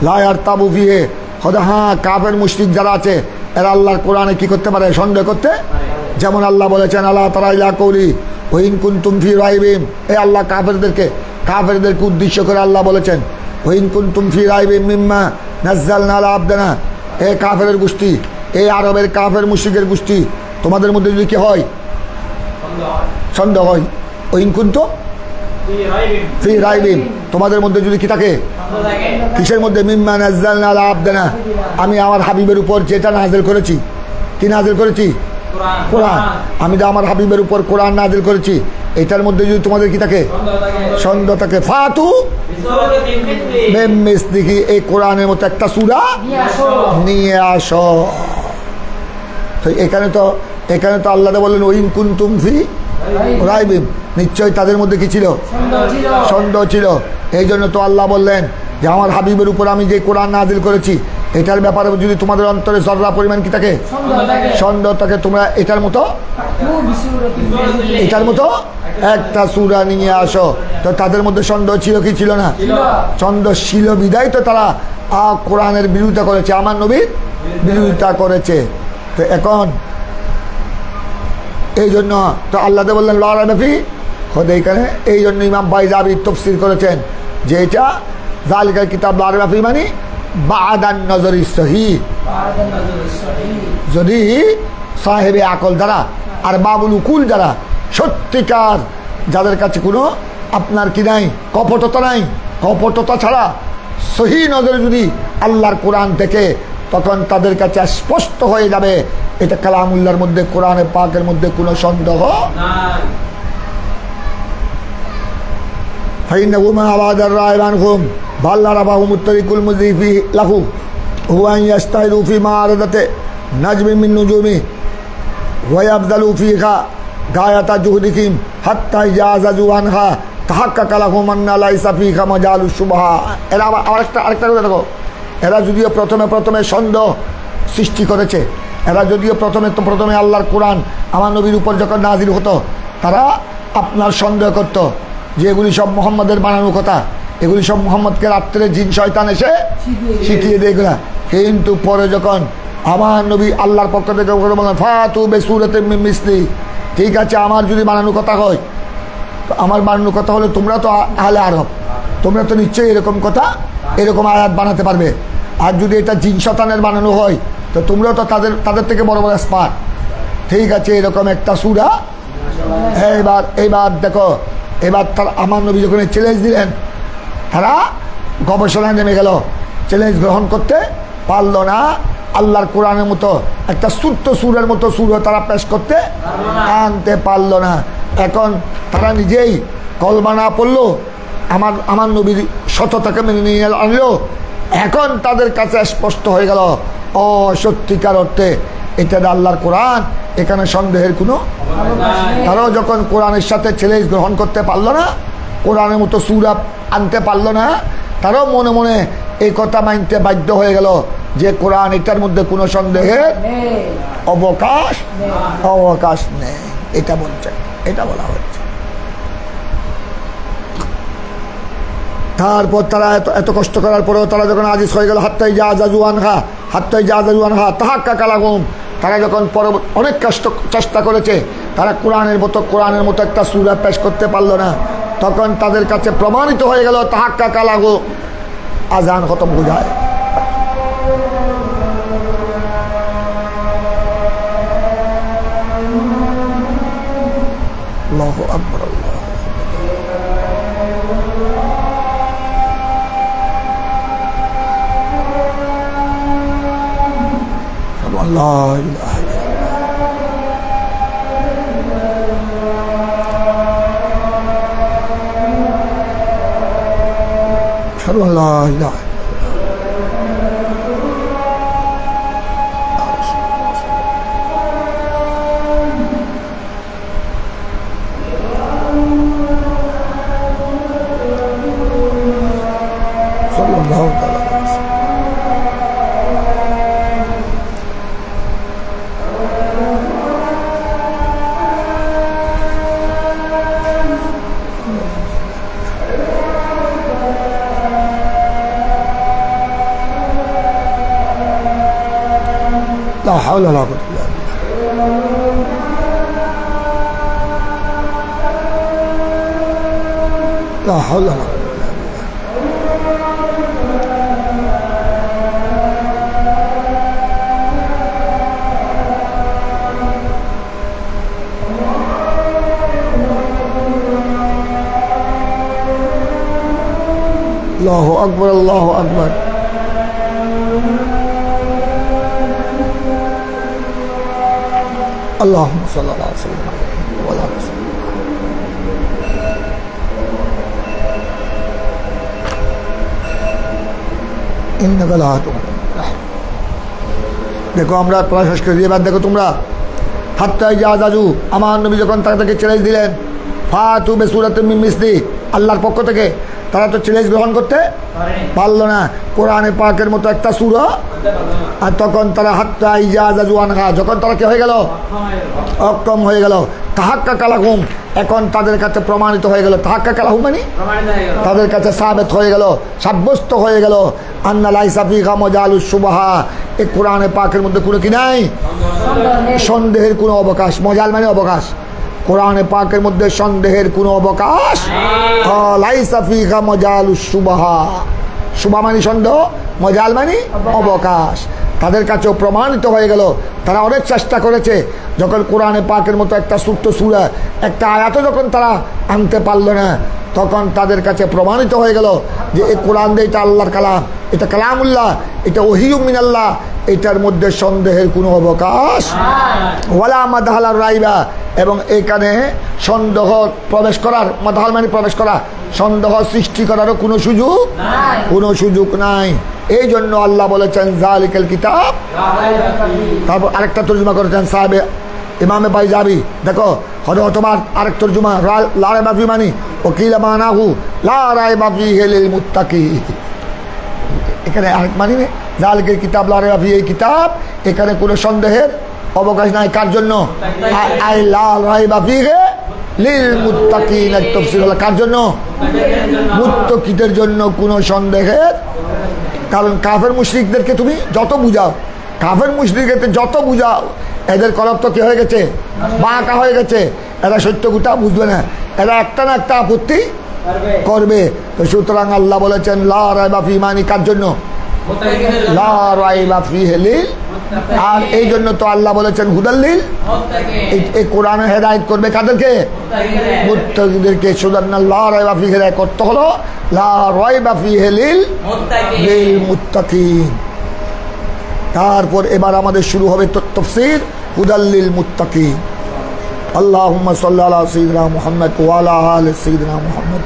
লায়ার তাবু ফিহে হদে। হ্যাঁ, কাফের মুশরিক যারা আছে এরা আল্লাহর কোরআনে কি করতে পারে? সন্দেহ করতে। যেমন আল্লাহ বলেছেন আল্লাহ তাআলা ইলা কওলি ওয়া ইন কুনতুম ফি রাইবিম, এই আল্লাহ কাফেরদেরকে উদ্দেশ্য করে আল্লাহ বলেছেন ওয়া ইন কুনতুম ফি রাইবিম মিম্মা নাযালনা আলা আবদানা। এই কাফেরের গোষ্ঠী, এই আরবের কাফের মুশরিকের গোষ্ঠী, তোমাদের মধ্যে যদি কি হয়? সন্দেহ হয়। ওয়া ইন কুনতুম ফি রাইবিম, তোমাদের মধ্যে যদি কি থাকে? কিসের মধ্যে? মিম্মা নাযালনা আলা আবদানা, আমি আমার হাবিবের উপর যেটা নাযিল করেছি। কি নাযিল করেছি? কোরআন। আমি তো আমার হাবিবের উপর কোরআন নাযিল করেছি, এটার মধ্যে যদি তোমাদের কি থাকে? সন্দেহ থাকে, ফাতু বিমিসলিহি, এই কোরআনের মতো একটা সূরা নিয়ে আসো। তো এখানে তো আল্লাহ বললেন ওয়া ইন কুনতুম ফি রাইবিম, নিশ্চয়ই তাদের মধ্যে কি ছিল? সন্দেহ ছিল। এই জন্য তো আল্লাহ বললেন যে আমার হাবিবের উপর আমি যে কোরআন নাযিল করেছি, এটার ব্যাপারে যদি তোমাদের অন্তরে জররা পরিমাণ কি থাকে? সন্দেহ থাকে, তোমরা এটার মতো একটা সূরা নিয়ে আসো। তো তাদের মধ্যে সন্দেহ ছিল কি ছিল না? সন্দেহ ছিল বিদায় তো তারা কোরআনের বিরোধিতা করেছে, আমার নবীর বিরোধিতা করেছে। তো এখন এই জন্য তো আল্লাহ বললেন লা রাইবা ফি, খোদ এইখানে এই জন্য ইমাম বাইজাবি তাফসীর করেছেন যে এটা যালিকাল কিতাব লা রাইবা ফি মানে বাদান নজরি সহি। যদি সাহেবে আকল যারা আর বাবুল উকুল যারা, সত্যিকার যাদের কাছে কোনো আপনার কি নাই, কপটতা নাই, কপটতা ছাড়া সহি নজরে যদি আল্লাহর কোরআন দেখে, তখন তাদের কাছে স্পষ্ট হয়ে যাবে এটা কালামুল্লাহর মধ্যে, কোরআনে পাকের মধ্যে কোনো সন্দেহ নাই। ফাইন্নাহু মা আবাদার রায়বানহুম বাল্লারাবাহুম মুত্তারিকুল মুযিফি লাহু হুয়া ইয়াস্তাইরু ফি মারাদাতে নাজমি মিন নুজুমি ওয়া ইয়াবদালু ফিহা গায়াতা জুহদিকিম হাত্তা ইয়াজাজু আনহা তাহাক্কাকা লাহুম আন্না লাইসা ফিহা মাজালুশ শুবহা। এরা আরেকটা কথা দেখো, এরা যদিও প্রথমে সন্দেহ সৃষ্টি করেছে, এরা যদিও প্রথমে আল্লাহর কোরআন আমার নবীর উপর যখন নাজিল হতো, তারা আপনার সন্দেহ করত যে এগুলি সব মোহাম্মদের বানানো কথা, এগুলি সব মোহাম্মদকে রাত্রে জিন শয়তান এসে শিখিয়ে দেয় এগুলা। কিন্তু পরে যখন আমার নবী আল্লাহর পক্ষ থেকে বলেন ফাতু বিসূরাতিন মিন মিসলি, ঠিক আছে আমার যদি বানানো কথা হয়, তো আমার বানানো কথা হলে তোমরা তো আহলে আরব, তোমরা তো নিশ্চয়ই এরকম আয়াত বানাতে পারবে। আর যদি এটা জিন শয়তানের বানানো হয়, তো তোমরাও তো তাদের থেকে বড় বড় এক্সপার্ট। ঠিক আছে, এরকম একটা সূরা। এইবার দেখো, এবার তার আমার নবী যখন চ্যালেঞ্জ দিলেন, তারা গবেষণায় নেমে গেল চ্যালেঞ্জ গ্রহণ করতে পারল না। আল্লাহর কোরআনের মতো একটা ছোট্ট সুরের মতো সুর তারা পেশ করতে আনতে পারল না। এখন তারা নিজেই কলমা না পড়লো, আমার নবীর সততাকে মেনে নিয়ে আনলো। এখন তাদের কাছে স্পষ্ট হয়ে গেল সত্যিকার অর্থে এটা আল্লাহর কোরআন, এখানে সন্দেহের কোনো। তারাও যখন কোরআনের সাথে চ্যালেঞ্জ গ্রহণ করতে পারলো না, কোরআনের মতো সূরা আনতে পারলো না, তারাও মনে মনে এই কথা মানতে বাধ্য হয়ে গেল যে কোরআন এটার মধ্যে কোনো সন্দেহের অবকাশ নেই। এটা বলছে, এটা বলা হচ্ছে। তারপর তারা এত কষ্ট করার পরেও তারা যখন আজিজ হয়ে গেল হাত্তাই জাযু আনহা তাহাক্কা কালাহুম, তারা যখন অনেক চেষ্টা করেছে, তারা কোরআনের মতো একটা সূরা পেশ করতে পারলো না, তখন তাদের কাছে প্রমাণিত হয়ে গেল তাহাক্কা কালাহু, আজান খতম হয়ে যায়। আল্লাহু আকবার, আল্লাহ ইলাহা أشهد أن لا إله صلى الله عليه وسلم. لا حول ولا قوة إلا بالله. لا حول ولا قوة إلا بالله. الله أكبر الله أكبر. اللهم صل على سيدنا محمد وعلى آله وسلم. إنك لا تغفر. দেখো আমরা পড়া শেষ করে দিয়ে, এবার দেখো তোমরা হাত্তা জাযু, আমার নবী যখন তাদেরকে চ্যালেঞ্জ দিলেন ফাতু বিসূরাতিন মিন মিসলি, আল্লাহর পক্ষ থেকে, তারা তো চ্যালেঞ্জ গ্রহণ করতে পারল না কোরআনে পাকের মতো একটা সূরা। আর তখন তারা হাত্তা জাযু আনহা, যখন তারা কি হয়ে গেল, অক্ষম হয়ে গেল, তাহাক্কা কালাহুম, এখন তাদের কাছে প্রমাণিত হয়ে গেল, তাহাক্কা কালাহুম মানে তাদের কাছে সাবিত হয়ে গেল, সাব্যস্ত হয়ে গেল, আন্না লাইসা ফিহা মাজালুস সুবহা, এই কোরআনে পাকের মধ্যে কোনো কি নাই, সন্দেহের কোনো অবকাশ। মজাল মানে অবকাশ, কোরআনে পাকের মধ্যে সন্দেহের কোনো অবকাশ। লাইসা ফিহা মাজালুস সুবহা, সুবহা মানে সন্দেহ, মজাল মানে অবকাশ। তাদের কাছেও প্রমাণিত হয়ে গেল। তারা অনেক চেষ্টা করেছে, যখন কোরআনে পাকের মতো একটা ছোট্ট সূরা, একটা আয়াতও যখন তারা আনতে পারলো না, তখন তাদের কাছে প্রমাণিত হয়ে গেল যে এই কোরআন দিয়ে এটা আল্লাহর কালাম, এটা কালামুল্লাহ, এটা ওহিয়ুম মিনাল্লাহ, এটার মধ্যে সন্দেহের কোনো অবকাশ ওয়ালা মাদহালার রাইবা, এবং এখানে সন্দেহ প্রবেশ করার, মাদহাল মানে প্রবেশ করা, সন্দেহ সৃষ্টি করারও কোনো সুযোগ নাই। এই জন্য আল্লাহ বলেছেন যালিকাল কিতাব। তারপর আরেকটা তর্জমা করেছেন সাহেবে ইমামে বাইজাবি, দেখো অথবা আরেক তর্জমা লা রাইবা ফি মানে ওকিলা মানাহু লা রাইবা ফিহি লিল মুত্তাকিন। এখানে আরেক মানে যালিকাল কিতাব লা রাইবা ফিহি, এই কিতাব, এখানে কোনো সন্দেহের অবকাশ নাই। কার জন্য? আই লা রাইবা ফিহি লিল মুত্তাকিন। তাফসীর হলো কার জন্য? মুত্তাকিদের জন্য কোনো সন্দেহের। কারণ কাফের মুশরিকদেরকে তুমি যত বুঝাও, কাফের মুশরিকদের যত বুঝাও, এদের কলব তো কি হয়ে গেছে, বাঁকা হয়ে গেছে, এরা সত্য কথা বুঝবে না, এরা একটা না একটা আপত্তি করবে। তো সুতরাং আল্লাহ বলেছেন লা রাইবা ফি, মানে কার জন্য? লা রাইবা ফিহি লিল, আর এই জন্য তো আল্লাহ বলেছেন হুদাল্লিল, এই কোরআনে হেদায়েত করবে কাদেরকে? মুত্তাকিদেরকে। সুতরাং লা রাইবা ফিহি হেদায়েত করতে হলো লা রাইবা ফিহি লিল মুত্তাকিন। তারপর এবার আমাদের শুরু হবে তাফসীর হুদাল্লিল মুত্তাকিন। আল্লাহুম্মা সাল্লি আলা সাইয়্যিদিনা মুহাম্মদ ওয়া আলা আলি সাইয়্যিদিনা মুহাম্মদ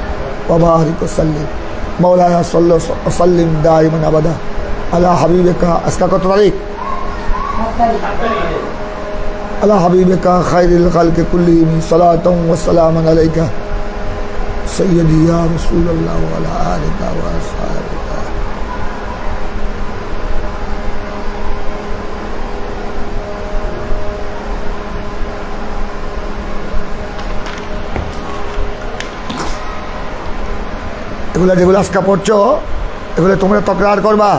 ওয়া বারিক ওয়া সাল্লিম মাওলানা সাল্লাল্লাহু ওয়া সাল্লিম দাইমান আবাদা আলা হাবিবিকা। আজকে কত তারিখ? আলা হাবিবিকা খায়রুল খালকি কুল্লিহিম সালাতান ওয়া সালামান আলাইকা সাইয়্যিদি ইয়া রাসূলুল্লাহ ওয়া আলা আলিকা ওয়া আসহাবিকা। এগুলো যেগুলো আজকে পড়ছো এগুলো তোমরা তকরার করবা।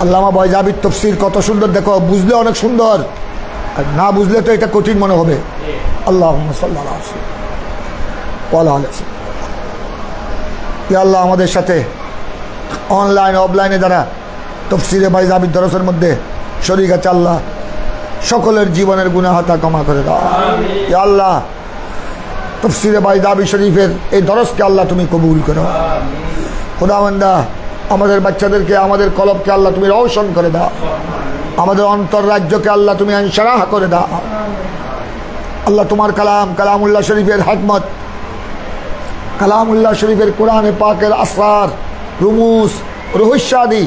আল্লামা বয়জাবির তাফসীর কত সুন্দর, দেখো বুঝলে অনেক সুন্দর, আর না বুঝলে তো এটা কঠিন মনে হবে। আল্লাহুম্মা সাল্লি আলা ওয়া আলা আলি ইয়া আল্লাহ, আমাদের সাথে অনলাইন অফলাইনে যারা তাফসীরে বয়জাবির দরসের মধ্যে শরীক আছে, আল্লাহ সকলের জীবনের গুনাহ হাতা ক্ষমা করে দাও। ইয়া আল্লাহ, তাফসীরে বয়জাবি শরীফের এই দরসকে আল্লাহ তুমি কবুল করো। খোদাবন্দা, আমাদের বাচ্চাদেরকে, আমাদের কলবকে আল্লাহ তুমি রওশন করে দাও। আমাদের অন্তর রাজ্যকে আল্লাহ তুমি ইনশারাহ করে দাও। আল্লাহ তোমার কালাম, কালামুল্লাহ শরীফের হিকমত, কালামুল্লাহ শরীফের কোরআনে পাকের আসরার, রুমুস, রহস্যাদি,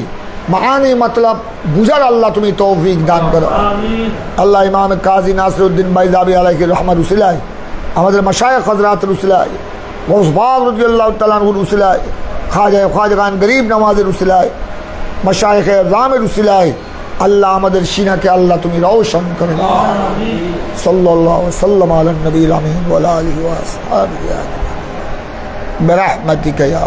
মাআনি, মতলব বুঝার আল্লাহ তুমি তৌফিক দান করো। আল্লাহ ইমাম কাজী নাসিরউদ্দিন বয়জাবি আলাইহি রহমাত উসিলায়, আমাদের মাশায়েখ হযরতের উসিলায়, গৌস পাক রাদিয়াল্লাহু তাআলা আনহুর উসিলায়, খাজাগান গরিব নওয়াজের উসিলায়, মাশায়েখে আযমের উসিলায় আল্লাহ আমাদের সিনাকে আল্লাহ তুমি রওশন করে দাও। সাল্লাল্লাহু আলাইহি ওয়া সাল্লাম আলা নবীল আমিন ওয়া আলিহি ওয়া আসহাবিহি বিরহমাতিকা ইয়া